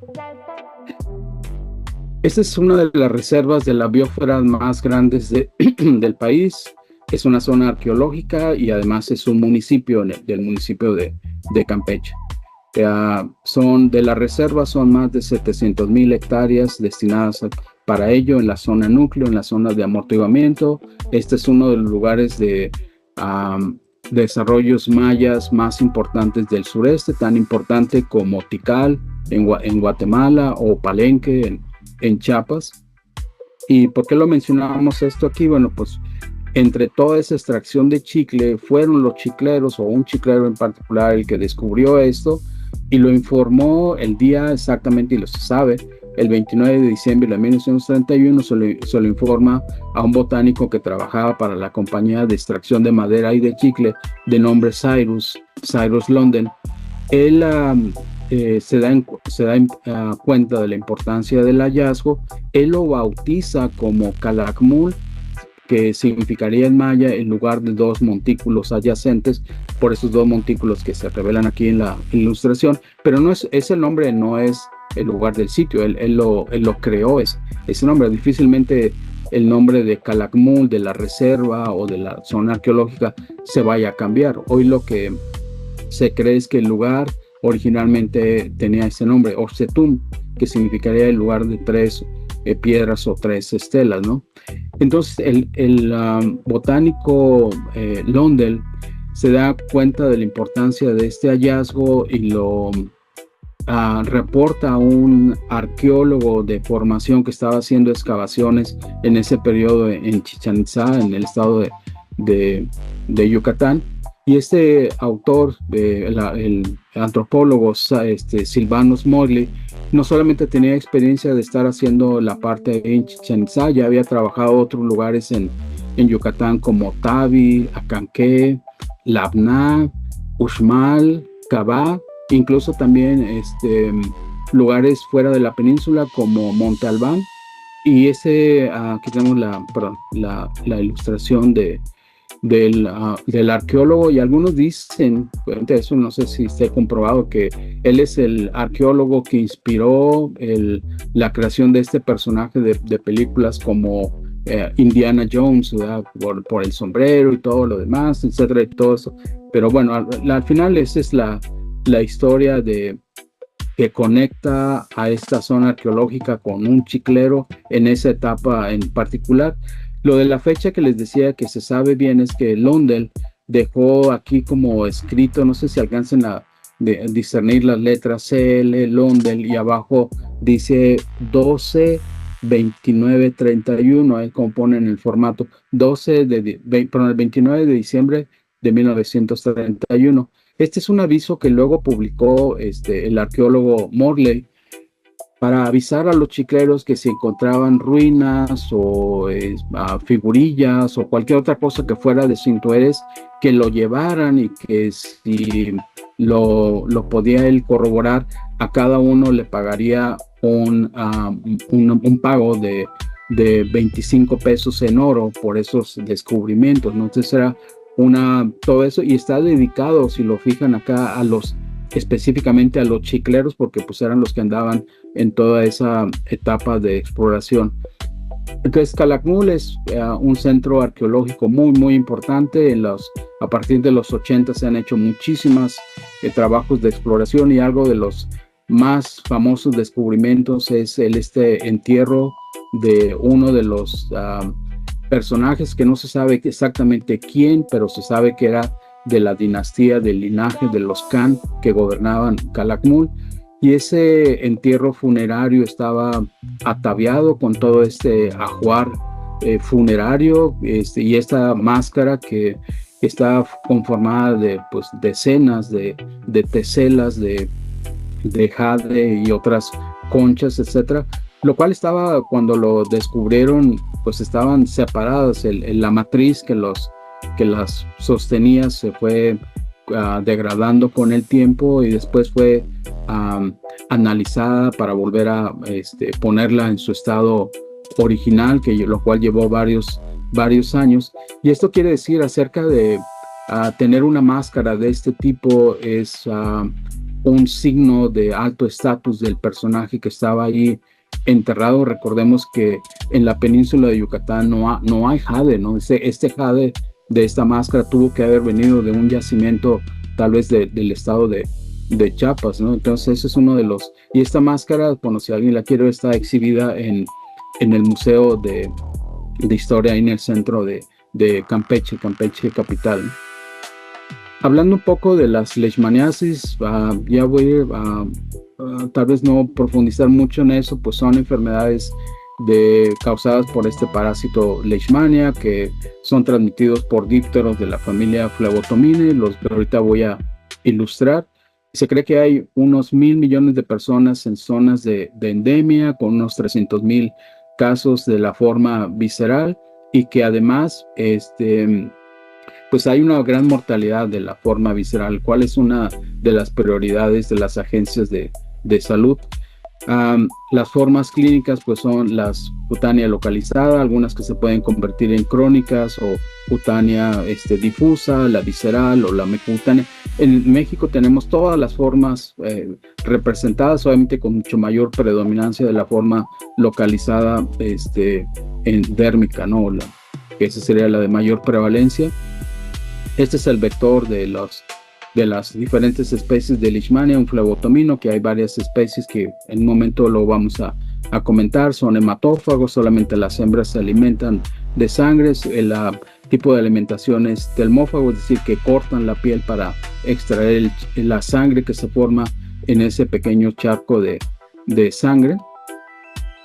Esta es una de las reservas de la biosfera más grandes del país. Es una zona arqueológica y además es un municipio del municipio de Campeche. Son de la reserva, son más de 700,000 hectáreas destinadas para ello en la zona núcleo, en la zona de amortiguamiento. Este es uno de los lugares de desarrollos mayas más importantes del sureste, tan importante como Tikal en Guatemala o Palenque en Chiapas. ¿Y por qué lo mencionábamos esto aquí? Bueno, pues entre toda esa extracción de chicle fueron los chicleros, o un chiclero en particular, el que descubrió esto y lo informó el día exactamente, y lo se sabe, el 29 de diciembre de 1931 se lo informa a un botánico que trabajaba para la compañía de extracción de madera y de chicle de nombre Cyrus London. Él se da cuenta de la importancia del hallazgo. Él lo bautiza como Calakmul, que significaría en maya el lugar de 2 montículos adyacentes, por esos 2 montículos que se revelan aquí en la ilustración, pero no es el nombre, no es el lugar del sitio. Él lo creó, ese nombre. Difícilmente el nombre de Calakmul, de la reserva o de la zona arqueológica, se vaya a cambiar. Hoy lo que se cree es que el lugar originalmente tenía ese nombre, Orsetum, que significaría el lugar de 3 piedras o 3 estelas, ¿no? Entonces el botánico Londel se da cuenta de la importancia de este hallazgo y lo reporta a un arqueólogo de formación que estaba haciendo excavaciones en ese periodo en Chichén Itzá, en el estado de Yucatán. Y este autor, el antropólogo Silvanus Morley, no solamente tenía experiencia de estar haciendo la parte en Chichén Itzá, ya había trabajado en otros lugares en Yucatán como Tabi, Acanqué, Labná, Uxmal, Cabá, incluso también lugares fuera de la península como Monte Albán. Y aquí tenemos la ilustración del arqueólogo, y algunos dicen, eso no sé si esté comprobado, que él es el arqueólogo que inspiró la creación de este personaje de películas como Indiana Jones, por el sombrero y todo lo demás, etcétera, y todo eso. Pero bueno, al final esa es la historia que conecta a esta zona arqueológica con un chiclero en esa etapa en particular. Lo de la fecha que les decía que se sabe bien es que Lundell dejó aquí como escrito, no sé si alcancen a discernir las letras CL, Lundell, y abajo dice 12, 29, 31, como ponen el formato, el 29 de diciembre de 1931. Este es un aviso que luego publicó el arqueólogo Morley para avisar a los chicleros que si encontraban ruinas o figurillas o cualquier otra cosa que fuera de su interés, que lo llevaran, y que si lo podía él corroborar, a cada uno le pagaría un pago de 25 pesos en oro por esos descubrimientos, ¿no? Entonces era todo eso, y está dedicado, si lo fijan acá, específicamente a los chicleros, porque pues eran los que andaban en toda esa etapa de exploración. Entonces Calakmul es un centro arqueológico muy muy importante. A partir de los 80 se han hecho muchísimos trabajos de exploración, y algo de los más famosos descubrimientos es el entierro de uno de los personajes que no se sabe exactamente quién, pero se sabe que era de la dinastía, del linaje de los Khan que gobernaban Calakmul, y ese entierro funerario estaba ataviado con todo este ajuar funerario, y esta máscara que está conformada de pues decenas de teselas de jade y otras conchas, etcétera, lo cual cuando lo descubrieron, pues estaban separadas. La matriz que las sostenía se fue degradando con el tiempo, y después fue analizada para volver a ponerla en su estado original, lo cual llevó varios años. Y esto quiere decir, acerca de tener una máscara de este tipo, es un signo de alto estatus del personaje que estaba ahí enterrado. Recordemos que en la península de Yucatán no hay jade, ¿no? Este jade de esta máscara tuvo que haber venido de un yacimiento tal vez del estado de Chiapas, ¿no? Entonces ese es uno de los... Y esta máscara, bueno, si alguien la quiere, está exhibida en el Museo de Historia en el centro de Campeche capital. Hablando un poco de las leishmaniasis, ya voy a ir tal vez no profundizar mucho en eso, pues son enfermedades causadas por este parásito Leishmania, que son transmitidos por dípteros de la familia Phlebotominae, los que ahorita voy a ilustrar. Se cree que hay unos 1,000 millones de personas en zonas de endemia, con unos 300,000 casos de la forma visceral, y que además pues hay una gran mortalidad de la forma visceral, cual es una de las prioridades de las agencias de salud. Las formas clínicas pues son las cutánea localizada, algunas que se pueden convertir en crónicas, o cutánea difusa, la visceral o la mecutánea. En México tenemos todas las formas representadas, obviamente con mucho mayor predominancia de la forma localizada endérmica, ¿no? Que esa sería la de mayor prevalencia. Este es el vector de las diferentes especies de Leishmania, un flebotomino, que hay varias especies que en un momento lo vamos a comentar. Son hematófagos, solamente las hembras se alimentan de sangre. El tipo de alimentación es telmófago, es decir, que cortan la piel para extraer la sangre que se forma en ese pequeño charco de sangre.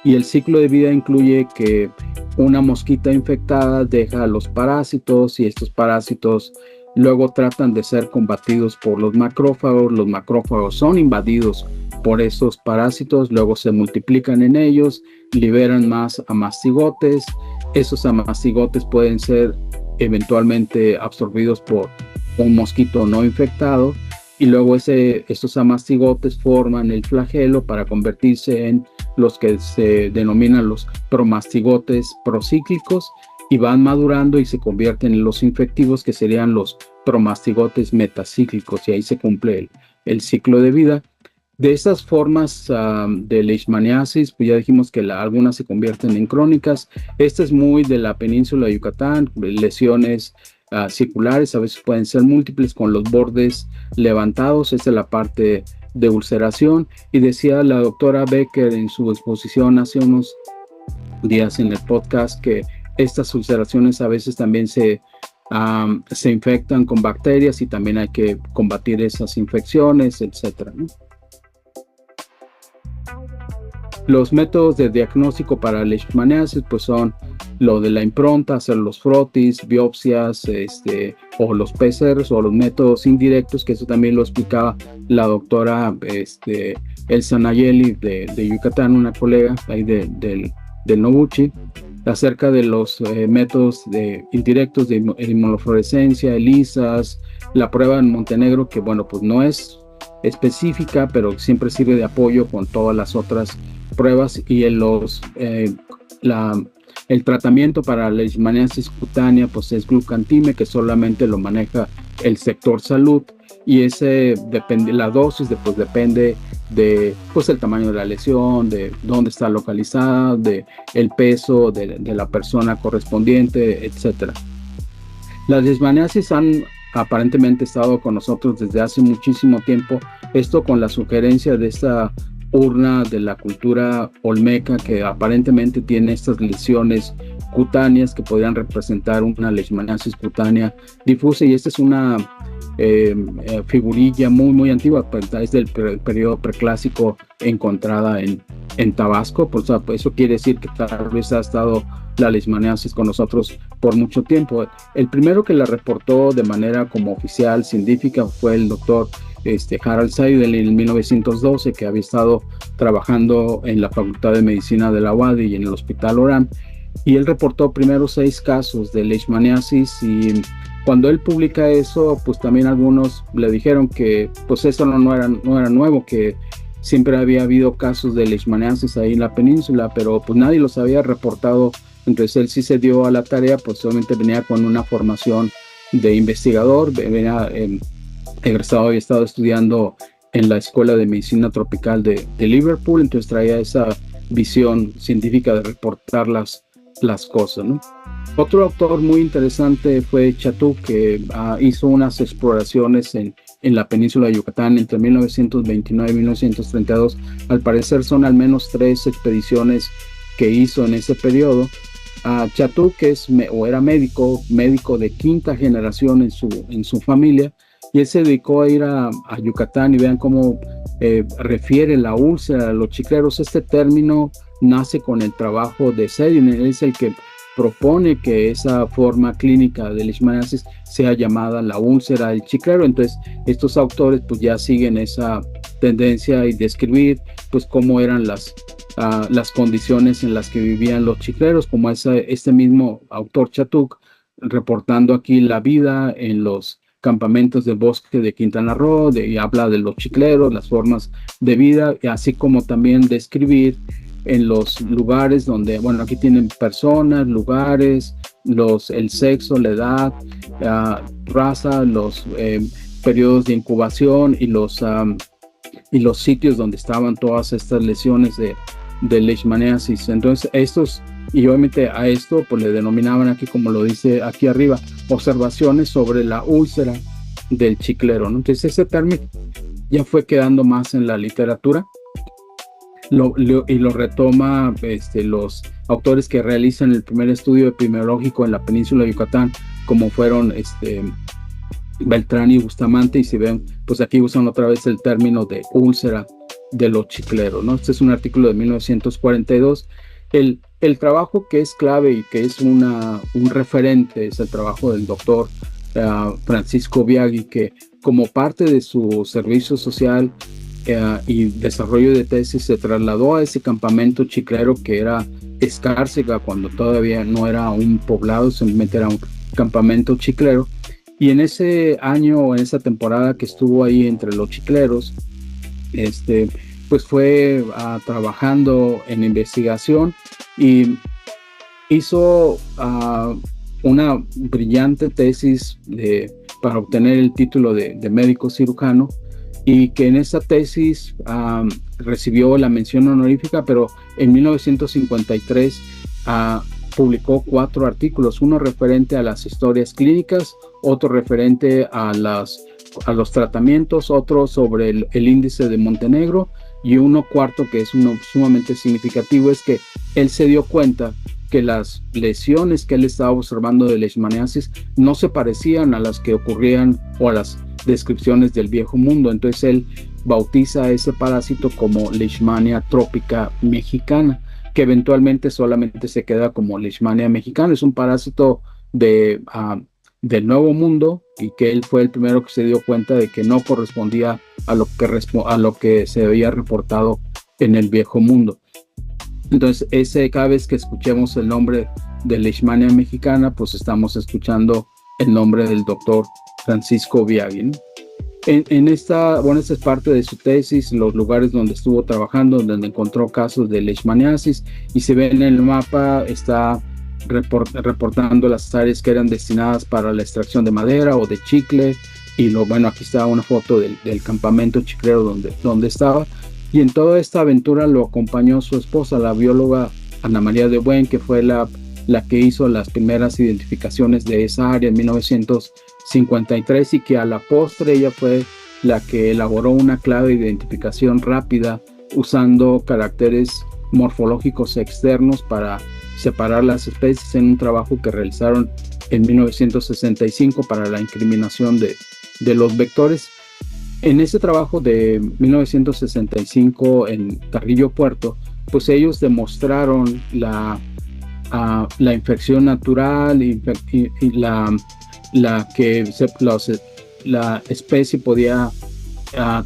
Y el ciclo de vida incluye que una mosquita infectada deja a los parásitos y estos parásitos luego tratan de ser combatidos por los macrófagos son invadidos por esos parásitos, luego se multiplican en ellos, liberan más amastigotes, esos amastigotes pueden ser eventualmente absorbidos por un mosquito no infectado y luego estos amastigotes forman el flagelo para convertirse en los que se denominan los promastigotes procíclicos y van madurando y se convierten en los infectivos que serían los promastigotes metacíclicos y ahí se cumple el ciclo de vida. De estas formas de leishmaniasis, pues ya dijimos que algunas se convierten en crónicas. Esta es muy de la península de Yucatán, lesiones circulares, a veces pueden ser múltiples con los bordes levantados. Esta es la parte de ulceración. Y decía la doctora Becker en su exposición hace unos días en el podcast que estas ulceraciones a veces también se infectan con bacterias y también hay que combatir esas infecciones, etcétera, ¿no? Los métodos de diagnóstico para leishmaniasis pues son lo de la impronta, hacer los frotis, biopsias, o los PCRs o los métodos indirectos, que eso también lo explicaba la doctora Elsa Nayeli de Yucatán, una colega ahí del Noguchi, acerca de los métodos indirectos de inmunofluorescencia, ELISAs, la prueba en Montenegro, que bueno, pues no es específica, pero siempre sirve de apoyo con todas las otras pruebas, y el tratamiento para la leishmaniasis cutánea pues es glucantime, que solamente lo maneja el sector salud, y la dosis depende de pues el tamaño de la lesión, de dónde está localizada, de el peso de la persona correspondiente, etcétera. Las leishmaniasis han aparentemente estado con nosotros desde hace muchísimo tiempo, esto con la sugerencia de esta urna de la cultura olmeca que aparentemente tiene estas lesiones cutáneas que podrían representar una leishmaniasis cutánea difusa, y esta es una figurilla muy antigua, es del periodo preclásico, encontrada en Tabasco. Por eso quiere decir que tal vez ha estado la leishmaniasis con nosotros por mucho tiempo. El primero que la reportó de manera como oficial científica fue el doctor Harald Seidel en 1912, que había estado trabajando en la Facultad de Medicina de la UAD y en el Hospital Orán, y él reportó primero 6 casos de leishmaniasis, y cuando él publica eso, pues también algunos le dijeron que pues eso no era nuevo, que siempre había habido casos de leishmaniasis ahí en la península, pero pues nadie los había reportado. Entonces él sí se dio a la tarea, pues obviamente venía con una formación de investigador, venía egresado y estado estudiando en la Escuela de Medicina Tropical de Liverpool, entonces traía esa visión científica de reportar las cosas, ¿no? Otro autor muy interesante fue Chatuk, que hizo unas exploraciones en la península de Yucatán entre 1929 y 1932. Al parecer son al menos 3 expediciones que hizo en ese periodo. Chatuk era médico de 5ª generación en su familia, y él se dedicó a ir a Yucatán, y vean cómo refiere la úlcera a los chicleros. Este término nace con el trabajo de Sedin, él es el que propone que esa forma clínica de leishmaniasis sea llamada la úlcera del chiclero. Entonces estos autores pues ya siguen esa tendencia y describir pues cómo eran las condiciones en las que vivían los chicleros, como este mismo autor Chatuk, reportando aquí la vida en los campamentos del bosque de Quintana Roo, y habla de los chicleros, las formas de vida, y así como también describir en los lugares donde, bueno, aquí tienen personas, lugares, el sexo, la edad, raza, los periodos de incubación y los sitios donde estaban todas estas lesiones de leishmaniasis. Entonces y obviamente a esto pues le denominaban aquí, como lo dice aquí arriba, observaciones sobre la úlcera del chiclero, ¿no? Entonces ese término ya fue quedando más en la literatura, y lo retoma los autores que realizan el primer estudio epidemiológico en la península de Yucatán, como fueron Beltrán y Bustamante, y si ven, pues aquí usan otra vez el término de úlcera de los chicleros, ¿no? Este es un artículo de 1942. El trabajo que es clave y que es un referente es el trabajo del doctor Francisco Biagui, que como parte de su servicio social y desarrollo de tesis se trasladó a ese campamento chiclero que era Escárcega, cuando todavía no era un poblado, simplemente era un campamento chiclero. Y en ese año, en esa temporada que estuvo ahí entre los chicleros, pues fue trabajando en investigación y hizo una brillante tesis para obtener el título de médico cirujano, y que en esa tesis recibió la mención honorífica, pero en 1953 publicó 4 artículos, uno referente a las historias clínicas, otro referente a los tratamientos, otro sobre el índice de Montenegro, y uno cuarto que es uno sumamente significativo, es que él se dio cuenta que las lesiones que él estaba observando de leishmaniasis no se parecían a las que ocurrían o a las descripciones del viejo mundo. Entonces él bautiza a ese parásito como Leishmania trópica mexicana, que eventualmente solamente se queda como Leishmania mexicana. Es un parásito del Nuevo Mundo, y que él fue el primero que se dio cuenta de que no correspondía a lo que se había reportado en el Viejo Mundo. Entonces, cada vez que escuchemos el nombre de Leishmania mexicana, pues estamos escuchando el nombre del doctor Francisco Biagui, ¿no? Esta es parte de su tesis, los lugares donde estuvo trabajando, donde encontró casos de leishmaniasis, y se ve en el mapa, está reportando las áreas que eran destinadas para la extracción de madera o de chicle, y aquí está una foto del campamento chiclero donde estaba, y en toda esta aventura lo acompañó su esposa, la bióloga Ana María de Buen, que fue la que hizo las primeras identificaciones de esa área en 1953, y que a la postre ella fue la que elaboró una clave de identificación rápida usando caracteres morfológicos externos para separar las especies, en un trabajo que realizaron en 1965 para la incriminación de los vectores. En ese trabajo de 1965 en Carrillo Puerto, pues ellos demostraron la infección natural y la especie podía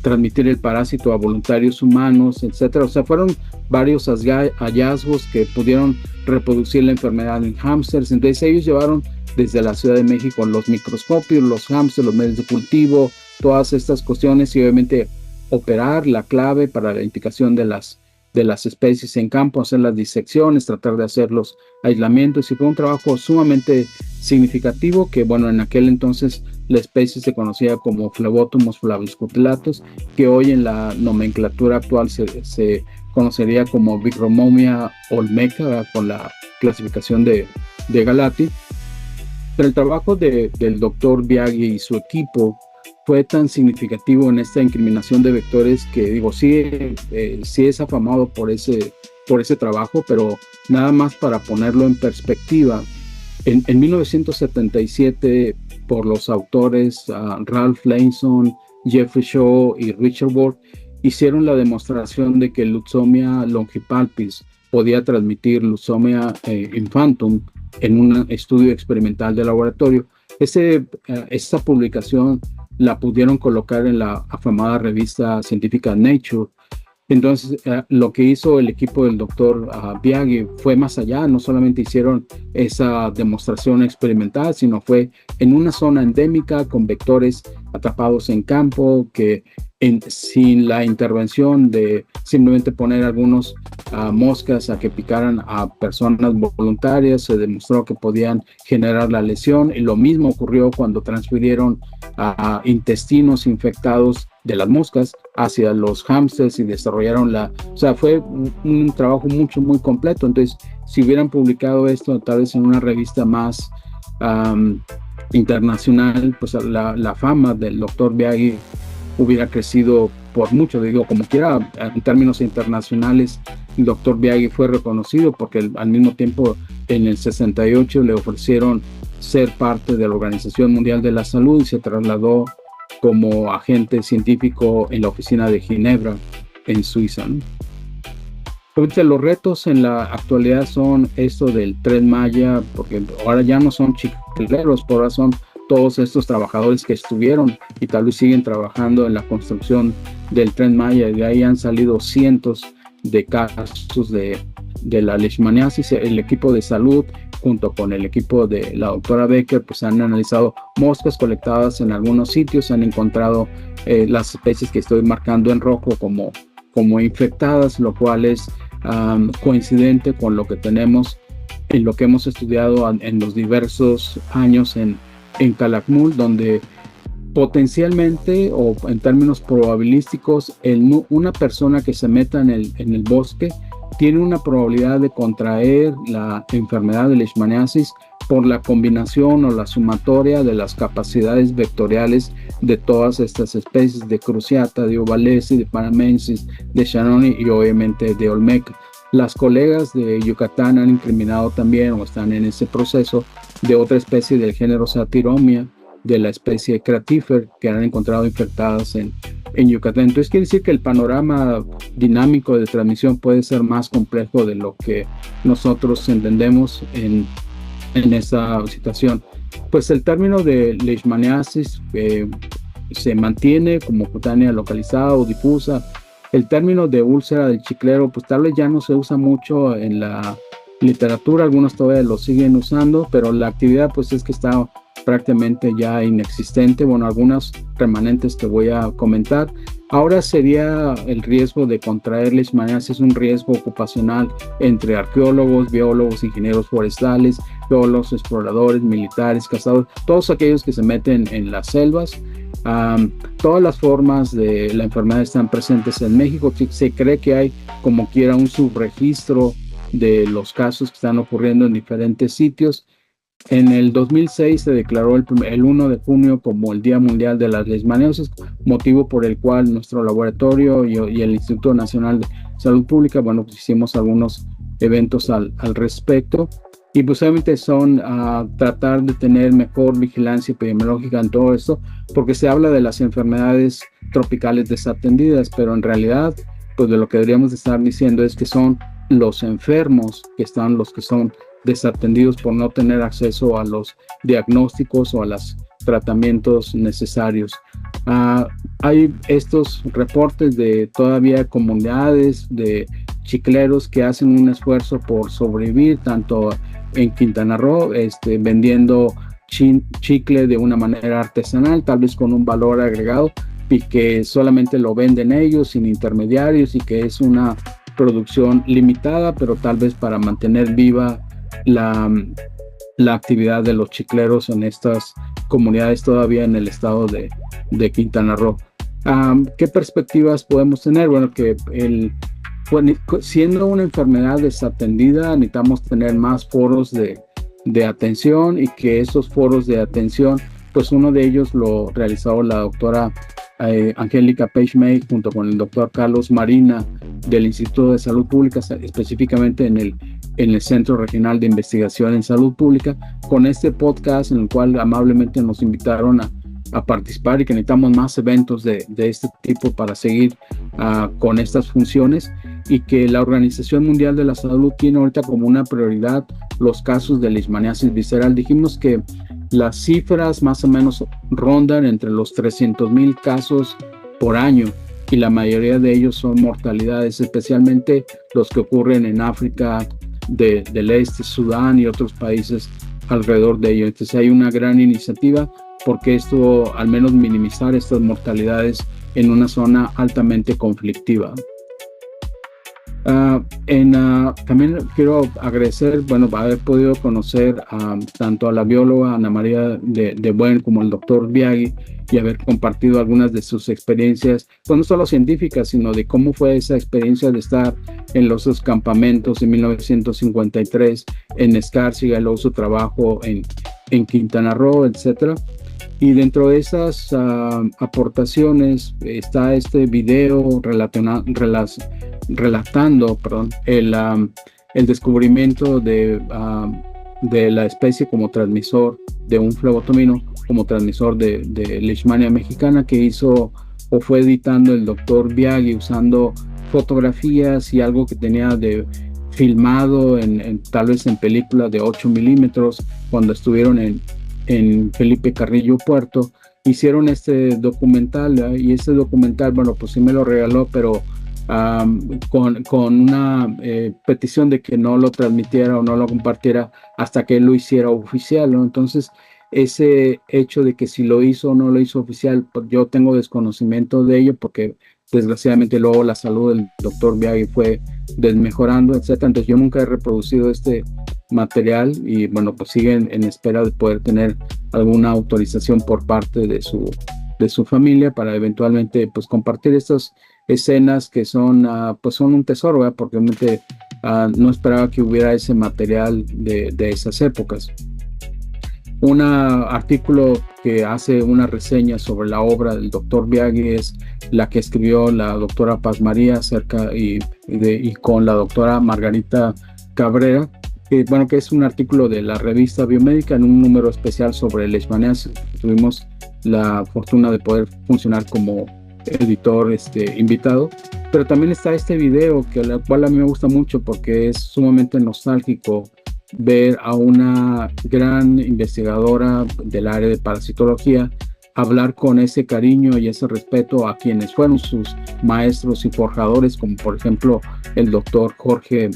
transmitir el parásito a voluntarios humanos, etcétera. O sea, fueron varios hallazgos que pudieron reproducir la enfermedad en hámsters. Entonces ellos llevaron desde la Ciudad de México los microscopios, los hámsters, los medios de cultivo, todas estas cuestiones, y obviamente operar la clave para la identificación de las especies en campo, hacer las disecciones, tratar de hacer los aislamientos, y fue un trabajo sumamente significativo que, en aquel entonces la especie se conocía como Phlebotomus flaviscutilatus, que hoy en la nomenclatura actual se conocería como Bichromomia olmeca, con la clasificación de Galati. Pero el trabajo del doctor Biagui y su equipo fue tan significativo en esta incriminación de vectores que, sí es afamado por ese trabajo, pero nada más para ponerlo en perspectiva. En 1977, por los autores Ralph Leinson, Jeffrey Shaw y Richard Ward, hicieron la demostración de que Lutzomia longipalpis podía transmitir Lutzomia infantum en un estudio experimental de laboratorio. Esta publicación la pudieron colocar en la afamada revista científica Nature. Entonces, lo que hizo el equipo del doctor Biagui fue más allá. No solamente hicieron esa demostración experimental, sino fue en una zona endémica con vectores atrapados en campo, que sin la intervención de simplemente poner algunos moscas a que picaran a personas voluntarias, se demostró que podían generar la lesión. Y lo mismo ocurrió cuando transfirieron intestinos infectados de las moscas hacia los hámsters y desarrollaron fue un trabajo muy completo. Entonces, si hubieran publicado esto tal vez en una revista más internacional, pues la fama del doctor Biagui hubiera crecido por mucho. Como quiera, en términos internacionales, el doctor Biagui fue reconocido porque al mismo tiempo en el 68 le ofrecieron ser parte de la Organización Mundial de la Salud y se trasladó como agente científico en la oficina de Ginebra, en Suiza, ¿no? Obviamente los retos en la actualidad son esto del Tren Maya, porque ahora ya no son chicleros, ahora son todos estos trabajadores que estuvieron y tal vez siguen trabajando en la construcción del Tren Maya. De ahí han salido cientos de casos de la leishmaniasis. El equipo de salud junto con el equipo de la doctora Becker pues han analizado moscas colectadas en algunos sitios, han encontrado las especies que estoy marcando en rojo como infectadas, lo cual es coincidente con lo que tenemos en lo que hemos estudiado en los diversos años en Calakmul, donde potencialmente o en términos probabilísticos una persona que se meta en el bosque tiene una probabilidad de contraer la enfermedad de leishmaniasis por la combinación o la sumatoria de las capacidades vectoriales de todas estas especies de Cruciata, de Ovalesi, de Panamensis, de Shannoni y obviamente de Olmeca. Las colegas de Yucatán han incriminado también o están en ese proceso de otra especie del género Satyromia, de la especie Cratifer, que han encontrado infectadas en Yucatán. Entonces quiere decir que el panorama dinámico de transmisión puede ser más complejo de lo que nosotros entendemos en esta situación. Pues el término de leishmaniasis se mantiene como cutánea localizada o difusa. El término de úlcera del chiclero pues tal vez ya no se usa mucho en la literatura, algunos todavía lo siguen usando, pero la actividad pues es que está prácticamente ya inexistente. Bueno, algunas remanentes que voy a comentar. Ahora sería el riesgo de contraer leishmaniasis, un riesgo ocupacional entre arqueólogos, biólogos, ingenieros forestales, biólogos, exploradores, militares, cazadores, todos aquellos que se meten en las selvas. Todas las formas de la enfermedad están presentes en México. Se cree que hay como quiera un subregistro de los casos que están ocurriendo en diferentes sitios. En el 2006 se declaró el 1 de junio como el Día Mundial de las Leishmaniasis, motivo por el cual nuestro laboratorio y el Instituto Nacional de Salud Pública, bueno, pues hicimos algunos eventos al respecto. Y pues obviamente son tratar de tener mejor vigilancia epidemiológica en todo esto, porque se habla de las enfermedades tropicales desatendidas, pero en realidad, pues de lo que deberíamos estar diciendo es que son los enfermos los que son desatendidos por no tener acceso a los diagnósticos o a los tratamientos necesarios. Hay estos reportes de todavía comunidades de chicleros que hacen un esfuerzo por sobrevivir, tanto en Quintana Roo, vendiendo chicle de una manera artesanal, tal vez con un valor agregado, y que solamente lo venden ellos sin intermediarios, y que es una producción limitada, pero tal vez para mantener viva la actividad de los chicleros en estas comunidades todavía en el estado de Quintana Roo. ¿Qué perspectivas podemos tener? Bueno, que siendo una enfermedad desatendida, necesitamos tener más foros de atención, y que esos foros de atención, pues uno de ellos lo realizó la doctora Angélica Page-May junto con el doctor Carlos Marina del Instituto de Salud Pública, específicamente en el Centro Regional de Investigación en Salud Pública, con este podcast en el cual amablemente nos invitaron a participar, y que necesitamos más eventos de este tipo para seguir con estas funciones, y que la Organización Mundial de la Salud tiene ahorita como una prioridad los casos de leishmaniasis visceral. Dijimos que las cifras más o menos rondan entre los 300,000 casos por año, y la mayoría de ellos son mortalidades, especialmente los que ocurren en África del Este, Sudán y otros países alrededor de ello. Entonces hay una gran iniciativa porque esto, al menos minimizar estas mortalidades en una zona altamente conflictiva. También quiero agradecer, haber podido conocer tanto a la bióloga Ana María de Buen como al doctor Biaggi, y haber compartido algunas de sus experiencias, pues no solo científicas, sino de cómo fue esa experiencia de estar en los campamentos en 1953 en Escárcega, y luego su trabajo en Quintana Roo, etcétera. Y dentro de esas aportaciones está este video relatando el descubrimiento de de la especie como transmisor de un flebotomino, como transmisor de Leishmania mexicana, que hizo o fue editando el doctor Biaggi usando fotografías y algo que tenía de filmado tal vez en películas de 8 milímetros cuando estuvieron en Felipe Carrillo Puerto. Hicieron este documental, y ese documental, bueno, pues sí me lo regaló, pero con una petición de que no lo transmitiera o no lo compartiera hasta que él lo hiciera oficial, ¿no? Entonces, ese hecho de que si lo hizo o no lo hizo oficial, pues yo tengo desconocimiento de ello, porque desgraciadamente luego la salud del doctor Biaggi fue desmejorando, etcétera. Entonces yo nunca he reproducido este material y bueno, pues siguen en espera de poder tener alguna autorización por parte de su familia para eventualmente pues compartir estas escenas que son pues son un tesoro, ¿verdad? Porque realmente no esperaba que hubiera ese material de esas épocas. Un artículo que hace una reseña sobre la obra del doctor Biaggi es la que escribió la doctora Paz María acerca y con la doctora Margarita Cabrera, que es un artículo de la revista Biomédica en un número especial sobre leishmaniasis. Tuvimos la fortuna de poder funcionar como editor invitado, pero también está este video que el cual a mí me gusta mucho porque es sumamente nostálgico ver a una gran investigadora del área de parasitología hablar con ese cariño y ese respeto a quienes fueron sus maestros y forjadores, como por ejemplo el doctor Jorge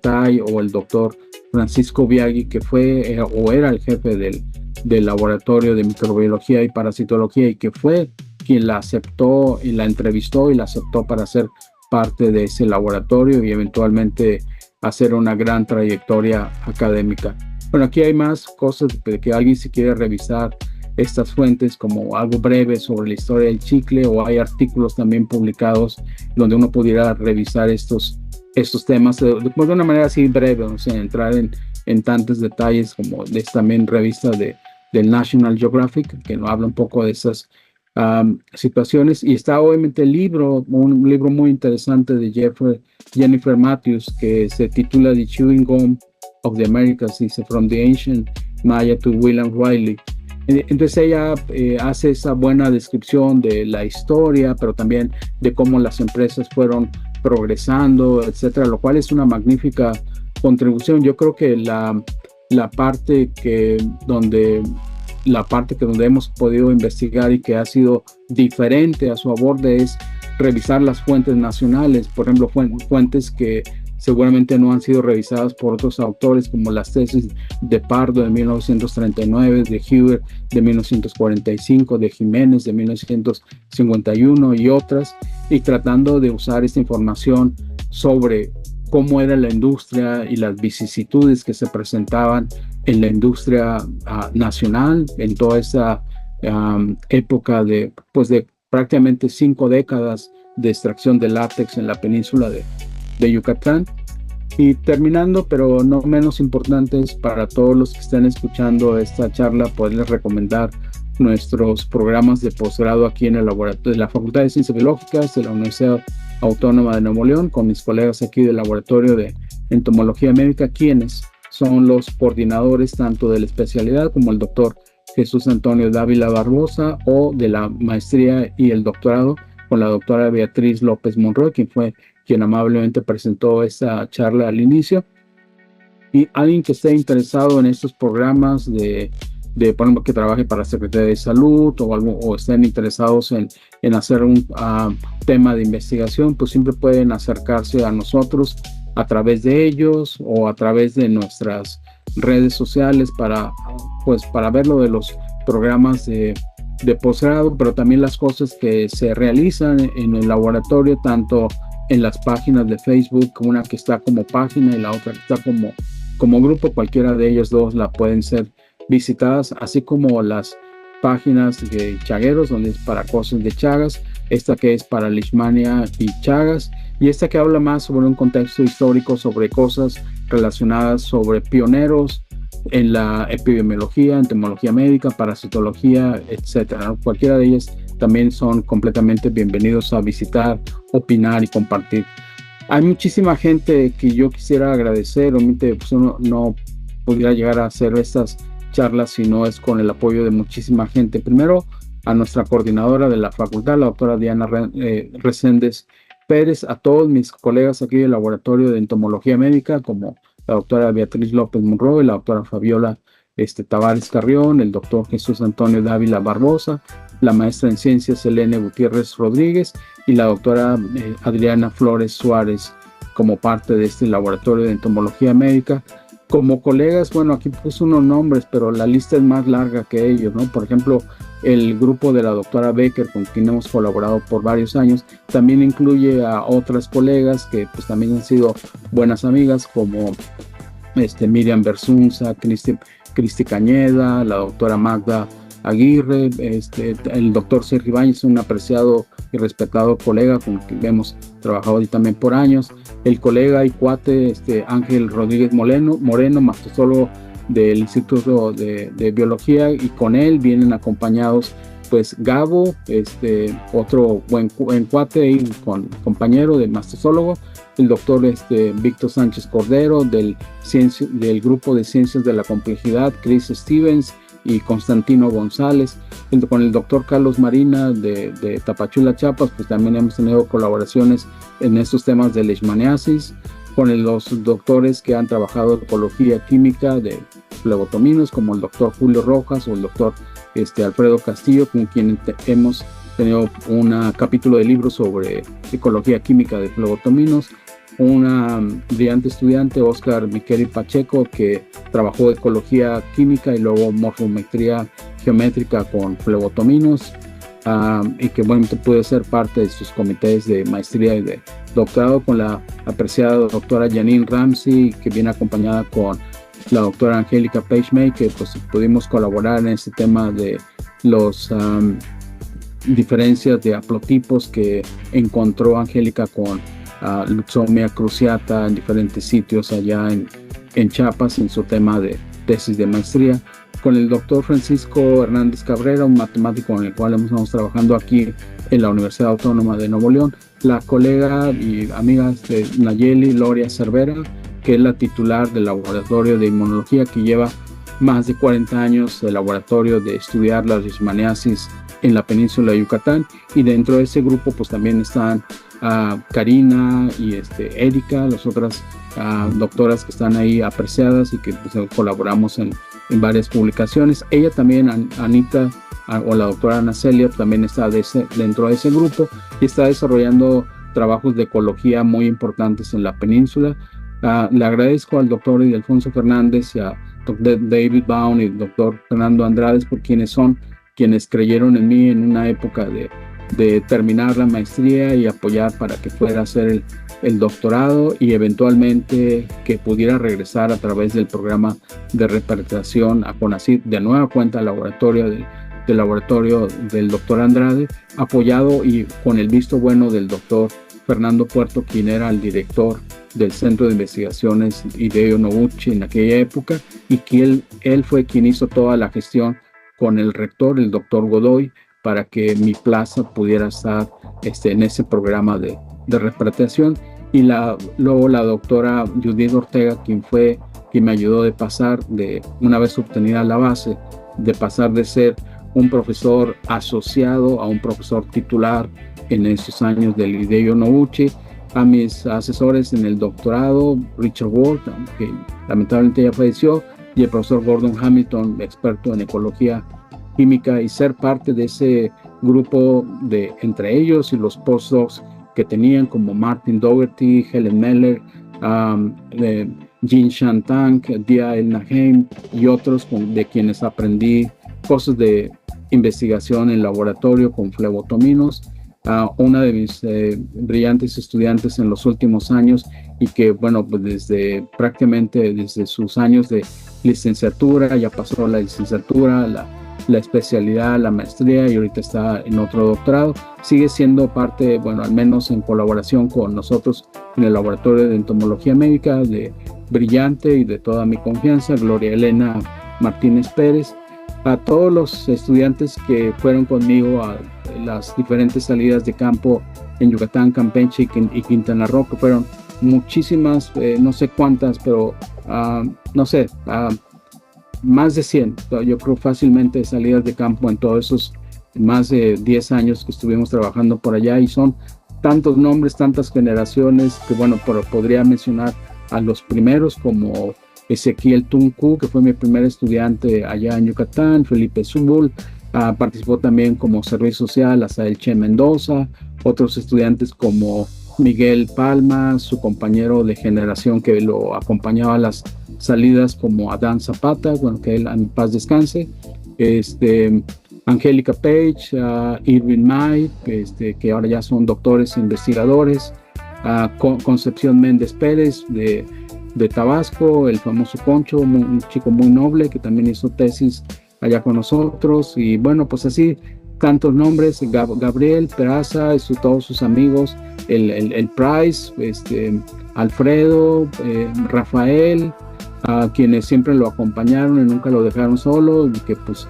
Tay o el doctor Francisco Biaggi, que fue o era el jefe del laboratorio de microbiología y parasitología, y que fue quien la aceptó y la entrevistó y la aceptó para ser parte de ese laboratorio y eventualmente hacer una gran trayectoria académica. Bueno, aquí hay más cosas de que alguien si quiere revisar estas fuentes, como algo breve sobre la historia del chicle, o hay artículos también publicados donde uno pudiera revisar estos temas de una manera así breve, o sea, entrar en tantos detalles como de esta también revista del National Geographic, que nos habla un poco de esas situaciones. Y está obviamente un libro muy interesante de Jennifer Matthews, que se titula The Chewing Gum of the Americas, dice From the Ancient Maya to William Riley. Entonces ella hace esa buena descripción de la historia, pero también de cómo las empresas fueron progresando, etcétera, lo cual es una magnífica contribución. Yo creo que la parte donde hemos podido investigar y que ha sido diferente a su aborde es revisar las fuentes nacionales, por ejemplo, fuentes que seguramente no han sido revisadas por otros autores, como las tesis de Pardo de 1939, de Hewer de 1945, de Jiménez de 1951 y otras, y tratando de usar esta información sobre cómo era la industria y las vicisitudes que se presentaban en la industria nacional en toda esa época de prácticamente 5 décadas de extracción de látex en la península de Yucatán. Y terminando, pero no menos importantes, para todos los que estén escuchando esta charla, poderles recomendar nuestros programas de posgrado aquí en el laboratorio de la Facultad de Ciencias Biológicas de la Universidad Autónoma de Nuevo León, con mis colegas aquí del Laboratorio de Entomología Médica, quienes son los coordinadores tanto de la especialidad como el doctor Jesús Antonio Dávila Barbosa, o de la maestría y el doctorado con la doctora Beatriz López Monroy, quien fue quien amablemente presentó esta charla al inicio. Y alguien que esté interesado en estos programas por ejemplo, que trabaje para la Secretaría de Salud o estén interesados en hacer un tema de investigación, pues siempre pueden acercarse a nosotros a través de ellos o a través de nuestras redes sociales para ver lo de los programas de posgrado, pero también las cosas que se realizan en el laboratorio, tanto en las páginas de Facebook, una que está como página y la otra que está como grupo. Cualquiera de ellas dos la pueden ser visitadas, así como las páginas de Chagueros, donde es para cosas de Chagas, esta que es para Leishmania y Chagas, y esta que habla más sobre un contexto histórico, sobre cosas relacionadas sobre pioneros en la epidemiología, entomología médica, parasitología, etcétera. Cualquiera de ellas también son completamente bienvenidos a visitar, opinar y compartir. Hay muchísima gente que yo quisiera agradecer, obviamente pues uno no pudiera llegar a hacer estas charlas si no es con el apoyo de muchísima gente. Primero, a nuestra coordinadora de la facultad, la doctora Diana Reséndez Pérez, a todos mis colegas aquí del Laboratorio de Entomología Médica, como la doctora Beatriz López Monroy, la doctora Fabiola Tavares Carrión, el doctor Jesús Antonio Dávila Barbosa, la maestra en ciencias Elena Gutiérrez Rodríguez y la doctora Adriana Flores Suárez, como parte de este Laboratorio de Entomología Médica. Como colegas, bueno, aquí puse unos nombres, pero la lista es más larga que ellos, ¿no? Por ejemplo, el grupo de la doctora Becker, con quien hemos colaborado por varios años, también incluye a otras colegas que pues también han sido buenas amigas, como Miriam Bersunza, Cristi Cañeda, la doctora Magda Aguirre, el doctor Sergio Ibáñez, un apreciado y respetado colega con quien hemos trabajado también por años, el colega y cuate Ángel Rodríguez Moreno, mastólogo del Instituto de Biología, y con él vienen acompañados pues Gabo, otro buen cuate y compañero de mastólogo, el doctor Víctor Sánchez Cordero del grupo de Ciencias de la Complejidad, Chris Stevens y Constantino González, con el doctor Carlos Marina de Tapachula, Chiapas, pues también hemos tenido colaboraciones en estos temas de leishmaniasis, con los doctores que han trabajado en ecología química de flebotominos, como el doctor Julio Rojas o el doctor Alfredo Castillo, con quien hemos tenido un capítulo de libro sobre ecología química de flebotominos, una brillante estudiante, Oscar Miqueli Pacheco, que trabajó ecología química y luego morfometría geométrica con flebotominos, y que bueno, puede ser parte de sus comités de maestría y de doctorado, con la apreciada doctora Janine Ramsey, que viene acompañada con la doctora Angélica Pagemaker, pues pudimos colaborar en este tema de los diferencias de haplotipos que encontró Angélica con Luxomia cruciata en diferentes sitios allá en Chiapas, en su tema de tesis de maestría, con el doctor Francisco Hernández Cabrera, un matemático con el cual estamos trabajando aquí en la Universidad Autónoma de Nuevo León, la colega y amiga Nayeli Loria Cervera, que es la titular del Laboratorio de Inmunología, que lleva más de 40 años de laboratorio de estudiar la leishmaniasis en la península de Yucatán, y dentro de ese grupo pues también están Karina y Erika, las otras doctoras que están ahí apreciadas y que pues, colaboramos en varias publicaciones. Ella también, Anita, o la doctora Ana Celia, también está dentro de ese grupo y está desarrollando trabajos de ecología muy importantes en la península. Le agradezco al doctor Ildefonso Fernández y a doctor David Baum y el doctor Fernando Andrades por quienes creyeron en mí en una época de terminar la maestría y apoyar para que pueda hacer el doctorado y eventualmente que pudiera regresar a través del programa de repatriación a CONACYT de nueva cuenta al laboratorio del laboratorio del doctor Andrade, apoyado y con el visto bueno del doctor Fernando Puerto, quien era el director del Centro de Investigaciones Hideo Noguchi en aquella época, y que él fue quien hizo toda la gestión con el rector, el doctor Godoy, para que mi plaza pudiera estar en ese programa de repatriación. Y luego la doctora Judith Ortega, quien me ayudó de pasar, una vez obtenida la base, de pasar de ser un profesor asociado a un profesor titular en esos años del Hideo Noguchi, a mis asesores en el doctorado, Richard Ward, que lamentablemente ya falleció, y el profesor Gordon Hamilton, experto en ecología química, y ser parte de ese grupo entre ellos y los postdocs que tenían, como Martin Dougherty, Helen Meller, Jean Shantang, Dia El Naheim y otros de quienes aprendí cosas de investigación en laboratorio con flebotominos. Una de mis brillantes estudiantes en los últimos años, y que bueno, pues prácticamente desde sus años de licenciatura ya pasó la licenciatura, la especialidad, la maestría, y ahorita está en otro doctorado. Sigue siendo parte, bueno, al menos en colaboración con nosotros en el Laboratorio de Entomología Médica, brillante y de toda mi confianza, Gloria Elena Martínez Pérez. A todos los estudiantes que fueron conmigo a las diferentes salidas de campo en Yucatán, Campeche y Quintana Roo, que fueron muchísimas, no sé cuántas, pero no sé, más de 100, yo creo fácilmente salidas de campo en todos esos más de 10 años que estuvimos trabajando por allá, y son tantos nombres, tantas generaciones, que bueno, podría mencionar a los primeros como Ezequiel Tunku, que fue mi primer estudiante allá en Yucatán, Felipe Zubul, participó también como servicio social Asael Che Mendoza, otros estudiantes como Miguel Palma, su compañero de generación que lo acompañaba a las salidas, como Adán Zapata, bueno, que él en paz descanse, Angélica Page, Irving May, que ahora ya son doctores e investigadores, Concepción Méndez Pérez de Tabasco, el famoso Poncho, un chico muy noble que también hizo tesis allá con nosotros, y bueno, pues así tantos nombres, Gabriel Peraza, todos sus amigos, el Price, Alfredo, Rafael, quienes siempre lo acompañaron y nunca lo dejaron solo, y que pues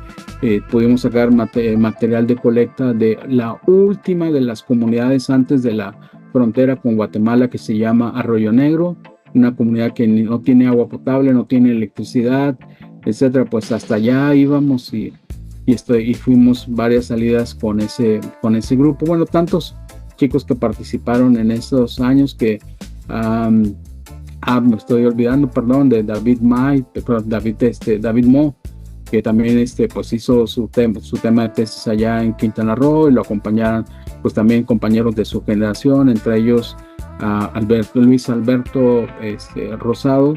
pudimos sacar material de colecta de la última de las comunidades antes de la frontera con Guatemala, que se llama Arroyo Negro, una comunidad que no tiene agua potable, no tiene electricidad, etcétera. Pues hasta allá íbamos y fuimos varias salidas con ese grupo. Bueno, tantos chicos que participaron en esos años que me estoy olvidando, perdón, de David Mo, que también pues hizo su tema de tesis allá en Quintana Roo, y lo acompañaron pues también compañeros de su generación, entre ellos Luis Alberto Rosado,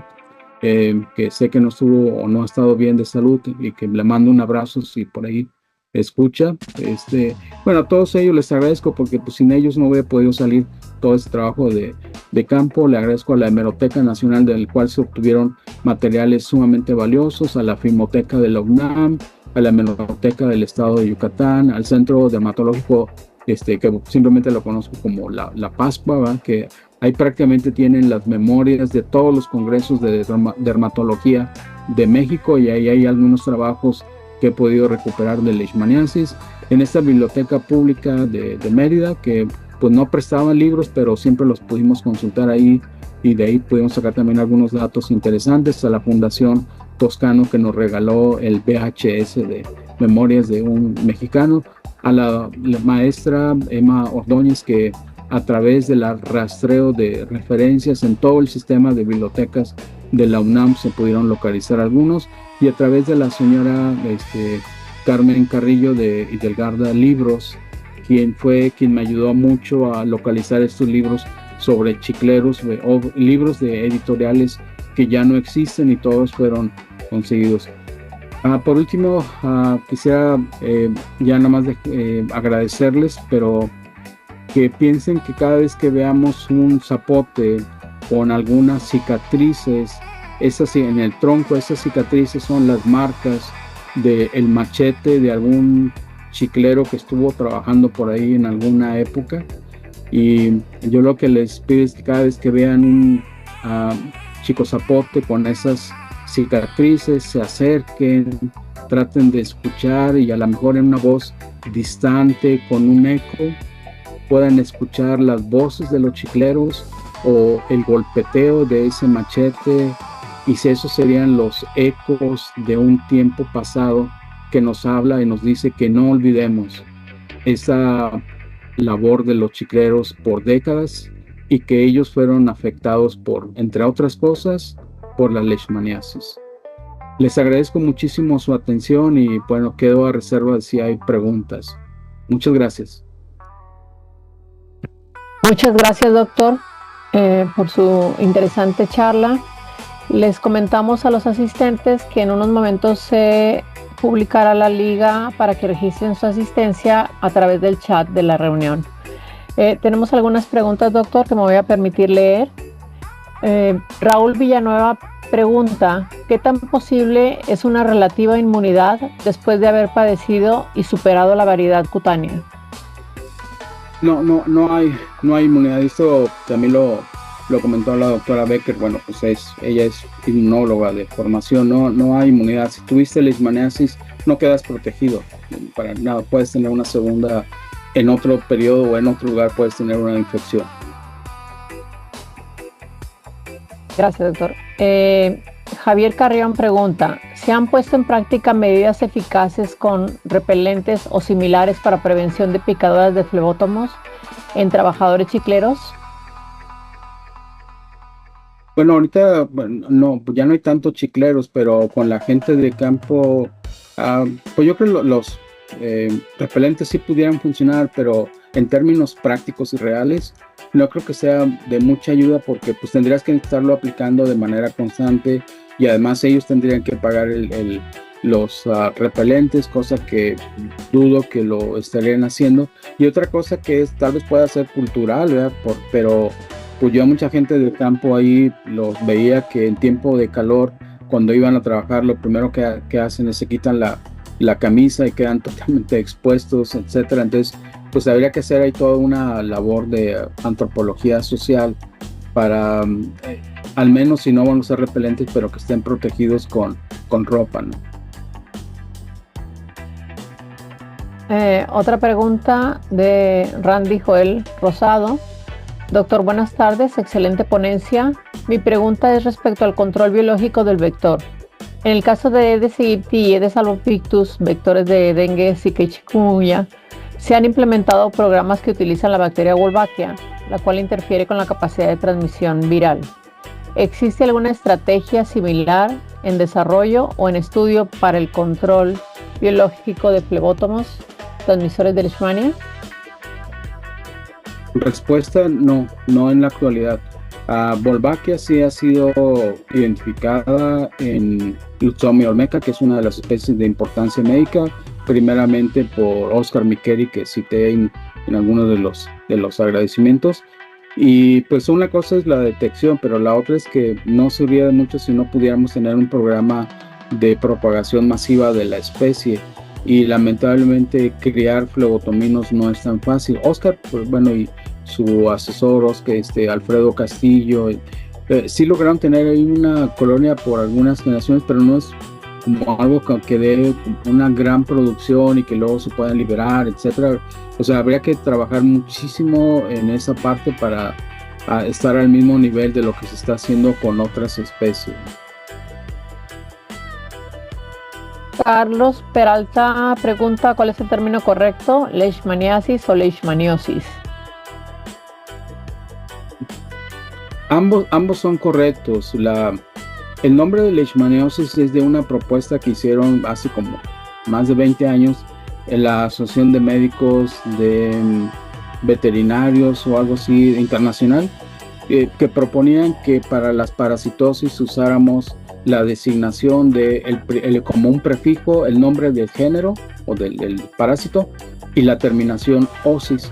que sé que no estuvo o no ha estado bien de salud, y que le mando un abrazo si por ahí escucha. Bueno, a todos ellos les agradezco, porque pues sin ellos no hubiera podido salir todo ese trabajo de campo. Le agradezco a la Hemeroteca Nacional, del cual se obtuvieron materiales sumamente valiosos, a la Filmoteca de la UNAM, a la Hemeroteca del Estado de Yucatán, al Centro Dermatológico, que simplemente lo conozco como la Pascua, ¿verdad? Que ahí prácticamente tienen las memorias de todos los congresos de dermatología de México, y ahí hay algunos trabajos que he podido recuperar de leishmaniasis. En esta biblioteca pública de Mérida, que pues no prestaban libros, pero siempre los pudimos consultar ahí, y de ahí pudimos sacar también algunos datos interesantes, a la Fundación Toscano, que nos regaló el VHS de Memorias de un Mexicano, a la maestra Emma Ordóñez, que a través del rastreo de referencias en todo el sistema de bibliotecas de la UNAM se pudieron localizar algunos, y a través de la señora Carmen Carrillo de Hidalgarda Libros, quien me ayudó mucho a localizar estos libros sobre chicleros, o libros de editoriales que ya no existen, y todos fueron conseguidos. Por último, quisiera ya nada más agradecerles, pero que piensen que cada vez que veamos un zapote con algunas cicatrices, en el tronco, esas cicatrices son las marcas del machete de algún chiclero que estuvo trabajando por ahí en alguna época. Y yo lo que les pido es que cada vez que vean un chico zapote con esas cicatrices, se acerquen, traten de escuchar, y a lo mejor en una voz distante con un eco puedan escuchar las voces de los chicleros o el golpeteo de ese machete, y si esos serían los ecos de un tiempo pasado que nos habla y nos dice que no olvidemos esa labor de los chicleros por décadas, y que ellos fueron afectados por, entre otras cosas, por la leishmaniasis. Les agradezco muchísimo su atención, y bueno, quedo a reserva si hay preguntas. Muchas gracias. Muchas gracias, doctor, por su interesante charla. Les comentamos a los asistentes que en unos momentos se publicará la liga para que registren su asistencia a través del chat de la reunión. Tenemos algunas preguntas, doctor, que me voy a permitir leer. Raúl Villanueva pregunta: ¿qué tan posible es una relativa inmunidad después de haber padecido y superado la variedad cutánea? No hay inmunidad. Esto también lo comentó la doctora Becker. Bueno, pues ella es inmunóloga de formación. No hay inmunidad. Si tuviste leishmaniasis, no quedas protegido para nada. Puedes tener una segunda en otro periodo, o en otro lugar puedes tener una infección. Gracias, doctor. Javier Carrión pregunta, ¿se han puesto en práctica medidas eficaces con repelentes o similares para prevención de picaduras de flebótomos en trabajadores chicleros? Bueno, ahorita no, ya no hay tantos chicleros, pero con la gente de campo, pues yo creo que los repelentes sí pudieran funcionar, pero en términos prácticos y reales, no creo que sea de mucha ayuda porque pues tendrías que estarlo aplicando de manera constante y además ellos tendrían que pagar los repelentes, cosa que dudo que lo estarían haciendo. Y otra cosa que tal vez pueda ser cultural, ¿verdad? Pero pues yo a mucha gente del campo ahí los veía que en tiempo de calor, cuando iban a trabajar, lo primero que hacen es se quitan la camisa y quedan totalmente expuestos, etcétera. Entonces, pues habría que hacer ahí toda una labor de antropología social para, al menos si no van a usar repelentes, pero que estén protegidos con ropa, ¿no? Otra pregunta de Randy Joel Rosado. Doctor, buenas tardes, excelente ponencia. Mi pregunta es respecto al control biológico del vector. En el caso de Aedes aegypti y Aedes albopictus, vectores de dengue, zika y chikungunya, se han implementado programas que utilizan la bacteria Wolbachia, la cual interfiere con la capacidad de transmisión viral. ¿Existe alguna estrategia similar en desarrollo o en estudio para el control biológico de flebótomos transmisores de Leishmania? Respuesta, no en la actualidad. Wolbachia sí ha sido identificada en Lutzomia olmeca, que es una de las especies de importancia médica, primeramente por Oscar Micheri, que cité en algunos de los agradecimientos. Y pues una cosa es la detección, pero la otra es que no serviría de mucho si no pudiéramos tener un programa de propagación masiva de la especie. Y lamentablemente criar flebotominos no es tan fácil. Oscar, pues bueno, y su asesor, Alfredo Castillo, sí lograron tener ahí una colonia por algunas generaciones, pero no es como algo que dé una gran producción y que luego se puedan liberar, etcétera. O sea, habría que trabajar muchísimo en esa parte para estar al mismo nivel de lo que se está haciendo con otras especies. Carlos Peralta pregunta cuál es el término correcto, leishmaniasis o leishmaniosis. Ambos son correctos. El nombre de leishmaniosis es de una propuesta que hicieron hace como más de 20 años en la Asociación de Médicos de Veterinarios o algo así internacional, que proponían que para las parasitosis usáramos la designación como un prefijo, el nombre del género o del parásito y la terminación osis.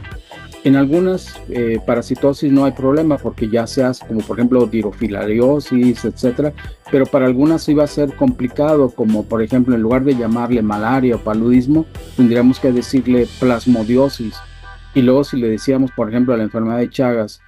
En algunas parasitosis no hay problema porque ya se hace, como por ejemplo dirofilariosis, etcétera, pero para algunas iba a ser complicado, como por ejemplo en lugar de llamarle malaria o paludismo, tendríamos que decirle plasmodiosis. Y luego si le decíamos, por ejemplo, a la enfermedad de Chagas,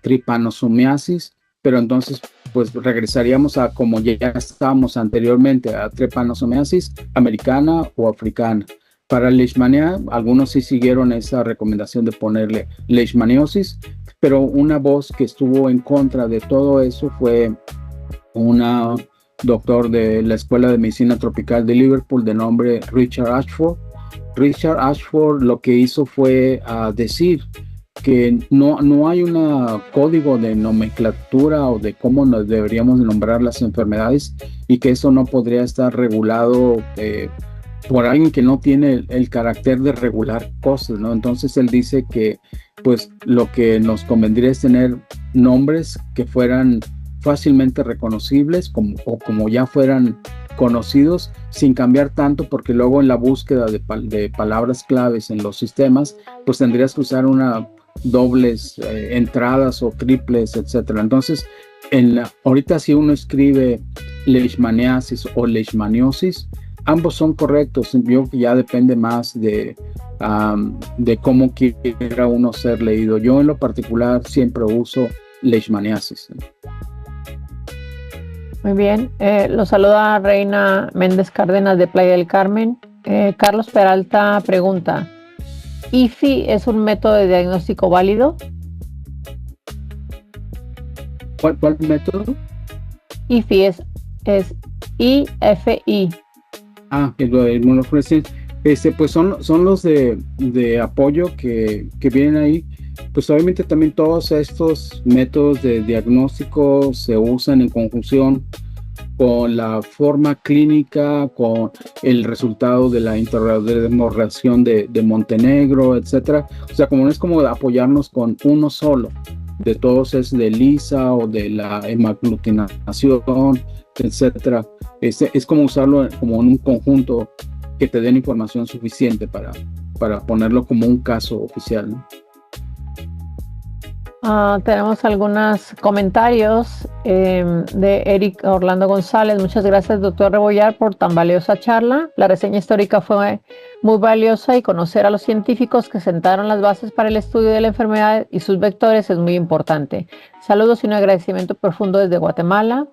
trypanosomiasis, pero entonces pues regresaríamos a como ya estábamos anteriormente, a trypanosomiasis americana o africana. Para Leishmania, algunos sí siguieron esa recomendación de ponerle leishmaniosis, pero una voz que estuvo en contra de todo eso fue una doctor de la Escuela de Medicina Tropical de Liverpool de nombre Richard Ashford. Richard Ashford lo que hizo fue decir que no hay un código de nomenclatura o de cómo nos deberíamos nombrar las enfermedades y que eso no podría estar regulado por alguien que no tiene el carácter de regular cosas, ¿no? Entonces él dice que pues lo que nos convendría es tener nombres que fueran fácilmente reconocibles como ya fueran conocidos sin cambiar tanto, porque luego en la búsqueda de palabras claves en los sistemas pues tendrías que usar dobles entradas o triples, etcétera. Entonces ahorita si uno escribe leishmaniasis o leishmaniosis, ambos son correctos. Yo creo que ya depende más de cómo quiera uno ser leído. Yo en lo particular siempre uso leishmaniasis. Muy bien, lo saluda Reina Méndez Cárdenas de Playa del Carmen. Carlos Peralta pregunta, ¿IFI es un método de diagnóstico válido? ¿Cuál método? IFI es IFI. El inmunofluorescencia. Pues son los de apoyo que vienen ahí. Pues obviamente también todos estos métodos de diagnóstico se usan en conjunción con la forma clínica, con el resultado de la interrogatoria de Montenegro, etcétera. O sea, como no es como apoyarnos con uno solo, de todos es de ELISA o de la hemaglutinación, etcétera. Es como usarlo como en un conjunto que te den información suficiente para ponerlo como un caso oficial, ¿no? Tenemos algunos comentarios de Eric Orlando González. Muchas gracias, doctor Rebollar, por tan valiosa charla. La reseña histórica fue muy valiosa y conocer a los científicos que sentaron las bases para el estudio de la enfermedad y sus vectores es muy importante. Saludos y un agradecimiento profundo desde Guatemala.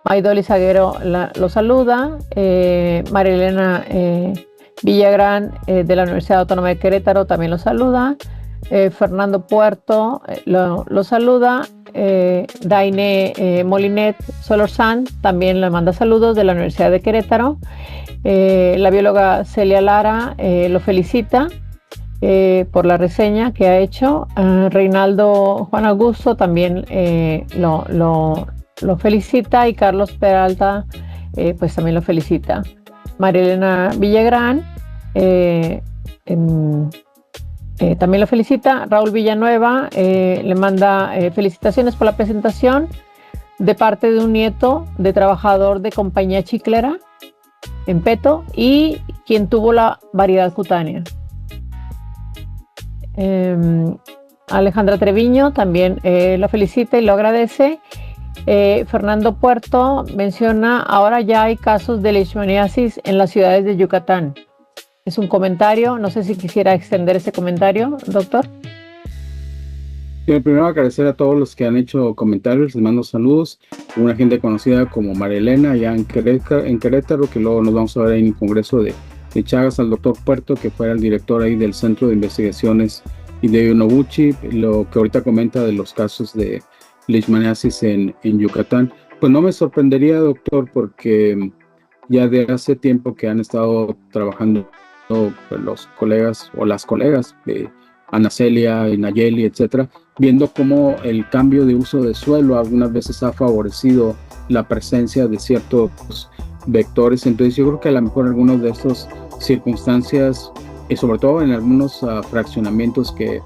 Maidoli Zaguero lo saluda. María Elena Villagrán de la Universidad Autónoma de Querétaro también lo saluda. Fernando Puerto lo saluda. Daine Molinet Solorzán también le manda saludos de la Universidad de Querétaro. La bióloga Celia Lara lo felicita por la reseña que ha hecho. Reinaldo Juan Augusto también lo felicita, y Carlos Peralta pues también lo felicita. María Elena Villagrán también lo felicita. Raúl Villanueva le manda felicitaciones por la presentación de parte de un nieto de trabajador de compañía chiclera en Peto y quien tuvo la variedad cutánea. Alejandra Treviño también lo felicita y lo agradece. Fernando Puerto menciona: ahora ya hay casos de leishmaniasis en las ciudades de Yucatán. Es un comentario, no sé si quisiera extender ese comentario, doctor. Primero agradecer a todos los que han hecho comentarios, les mando saludos. Una gente conocida como María Elena, allá en Querétaro, que luego nos vamos a ver en el Congreso de Chagas, al doctor Puerto, que fue el director ahí del Centro de Investigaciones Hideo Noguchi, lo que ahorita comenta de los casos de leishmaniasis en Yucatán. Pues no me sorprendería, doctor, porque ya de hace tiempo que han estado trabajando los colegas o las colegas de Ana Celia y Nayeli, etcétera, viendo cómo el cambio de uso de suelo algunas veces ha favorecido la presencia de ciertos vectores. Entonces yo creo que a lo mejor algunas de estas circunstancias, y sobre todo en algunos fraccionamientos que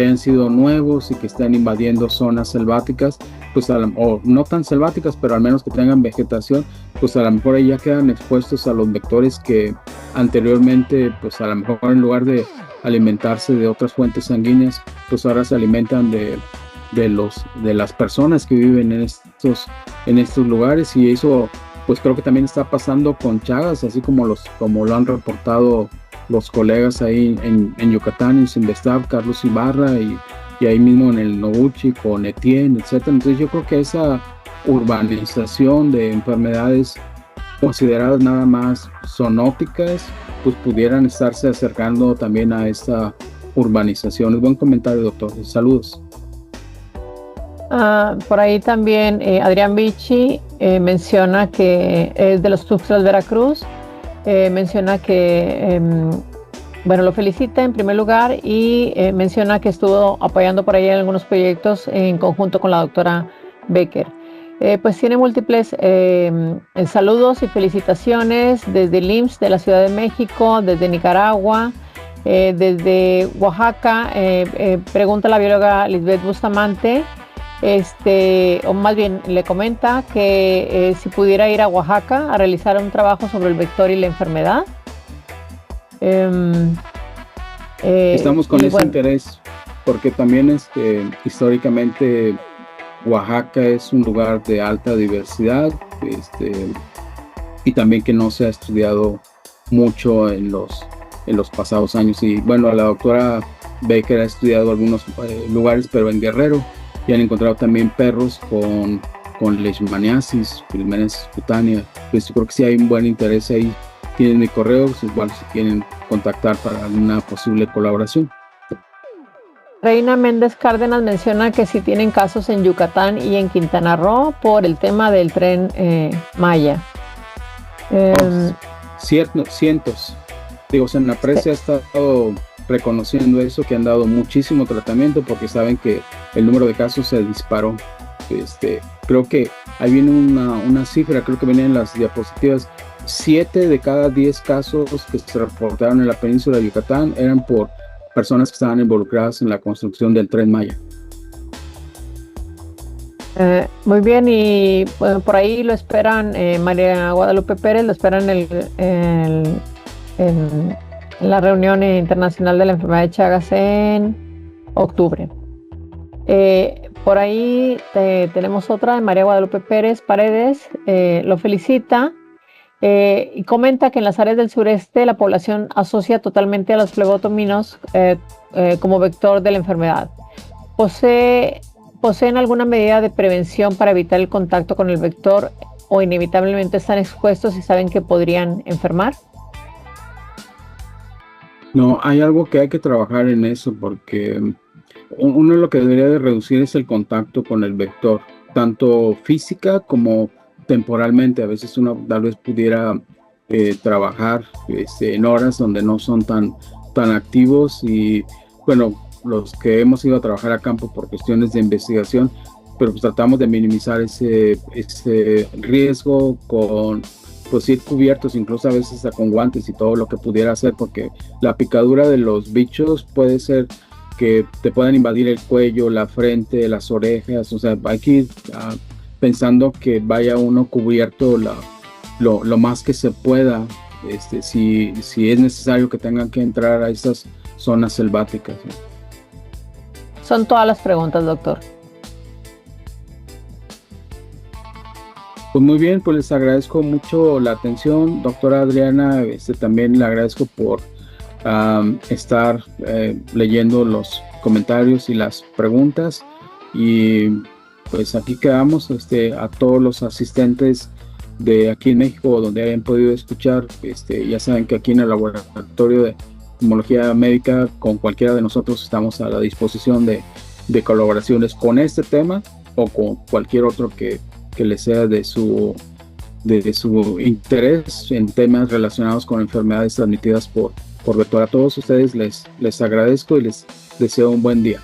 han sido nuevos y que están invadiendo zonas selváticas, pues o no tan selváticas, pero al menos que tengan vegetación, pues a lo mejor ahí ya quedan expuestos a los vectores que anteriormente, pues a lo mejor en lugar de alimentarse de otras fuentes sanguíneas, pues ahora se alimentan de las personas que viven en estos lugares. Y eso pues creo que también está pasando con Chagas, así como lo han reportado los colegas ahí en Yucatán, en Sinvestav, Carlos Ibarra, y ahí mismo en el Noguchi con Etienne, etcétera. Entonces yo creo que esa urbanización de enfermedades consideradas nada más zoonóticas, pues pudieran estarse acercando también a esta urbanización. Buen comentario, doctor. Saludos. Por ahí también Adrián Vichy menciona que es de los Tuxtlas, Veracruz. Menciona que lo felicita en primer lugar y menciona que estuvo apoyando por ahí en algunos proyectos en conjunto con la doctora Becker. Pues tiene múltiples saludos y felicitaciones desde el IMSS de la Ciudad de México, desde Nicaragua, desde Oaxaca. Pregunta la bióloga Lisbeth Bustamante, o más bien le comenta que si pudiera ir a Oaxaca a realizar un trabajo sobre el vector y la enfermedad. Estamos con ese interés, porque también históricamente Oaxaca es un lugar de alta diversidad, y también que no se ha estudiado mucho en los pasados años. Y bueno, la doctora Baker ha estudiado algunos lugares, pero en Guerrero, y han encontrado también perros con leishmaniasis cutánea. Pues yo creo que sí hay un buen interés ahí. Tienen mi correo, igual si quieren contactar para una posible colaboración. Reina Méndez Cárdenas menciona que si tienen casos en Yucatán y en Quintana Roo por el tema del tren Maya. Cientos. Digo, Senapred se ha estado reconociendo eso, que han dado muchísimo tratamiento porque saben que el número de casos se disparó. Creo que ahí viene una cifra, creo que vienen en las diapositivas. 7 de cada 10 casos que se reportaron en la península de Yucatán eran por personas que estaban involucradas en la construcción del Tren Maya. Muy bien, y bueno, por ahí lo esperan, María Guadalupe Pérez, lo esperan en la reunión internacional de la enfermedad de Chagas en octubre. Por ahí tenemos otra de María Guadalupe Pérez Paredes, lo felicita y comenta que en las áreas del sureste la población asocia totalmente a los flebotominos como vector de la enfermedad. ¿Poseen alguna medida de prevención para evitar el contacto con el vector o inevitablemente están expuestos y saben que podrían enfermar? No, hay algo que hay que trabajar en eso porque uno lo que debería de reducir es el contacto con el vector, tanto física como temporalmente. A veces uno tal vez pudiera trabajar en horas donde no son tan activos y bueno, los que hemos ido a trabajar a campo por cuestiones de investigación, pero pues tratamos de minimizar ese riesgo con pues ir cubiertos, incluso a veces con guantes y todo lo que pudiera hacer, porque la picadura de los bichos puede ser que te puedan invadir el cuello, la frente, las orejas. O sea, hay que ir pensando que vaya uno cubierto lo más que se pueda, si es necesario que tengan que entrar a esas zonas selváticas, ¿no? Son todas las preguntas, doctor. Pues muy bien, pues les agradezco mucho la atención, doctora Adriana. También le agradezco por estar leyendo los comentarios y las preguntas. Y pues aquí quedamos, a todos los asistentes de aquí en México donde hayan podido escuchar, ya saben que aquí en el laboratorio de Neumología Médica con cualquiera de nosotros estamos a la disposición de colaboraciones con este tema o con cualquier otro que les sea de su interés en temas relacionados con enfermedades transmitidas por vector. A todos ustedes les agradezco y les deseo un buen día.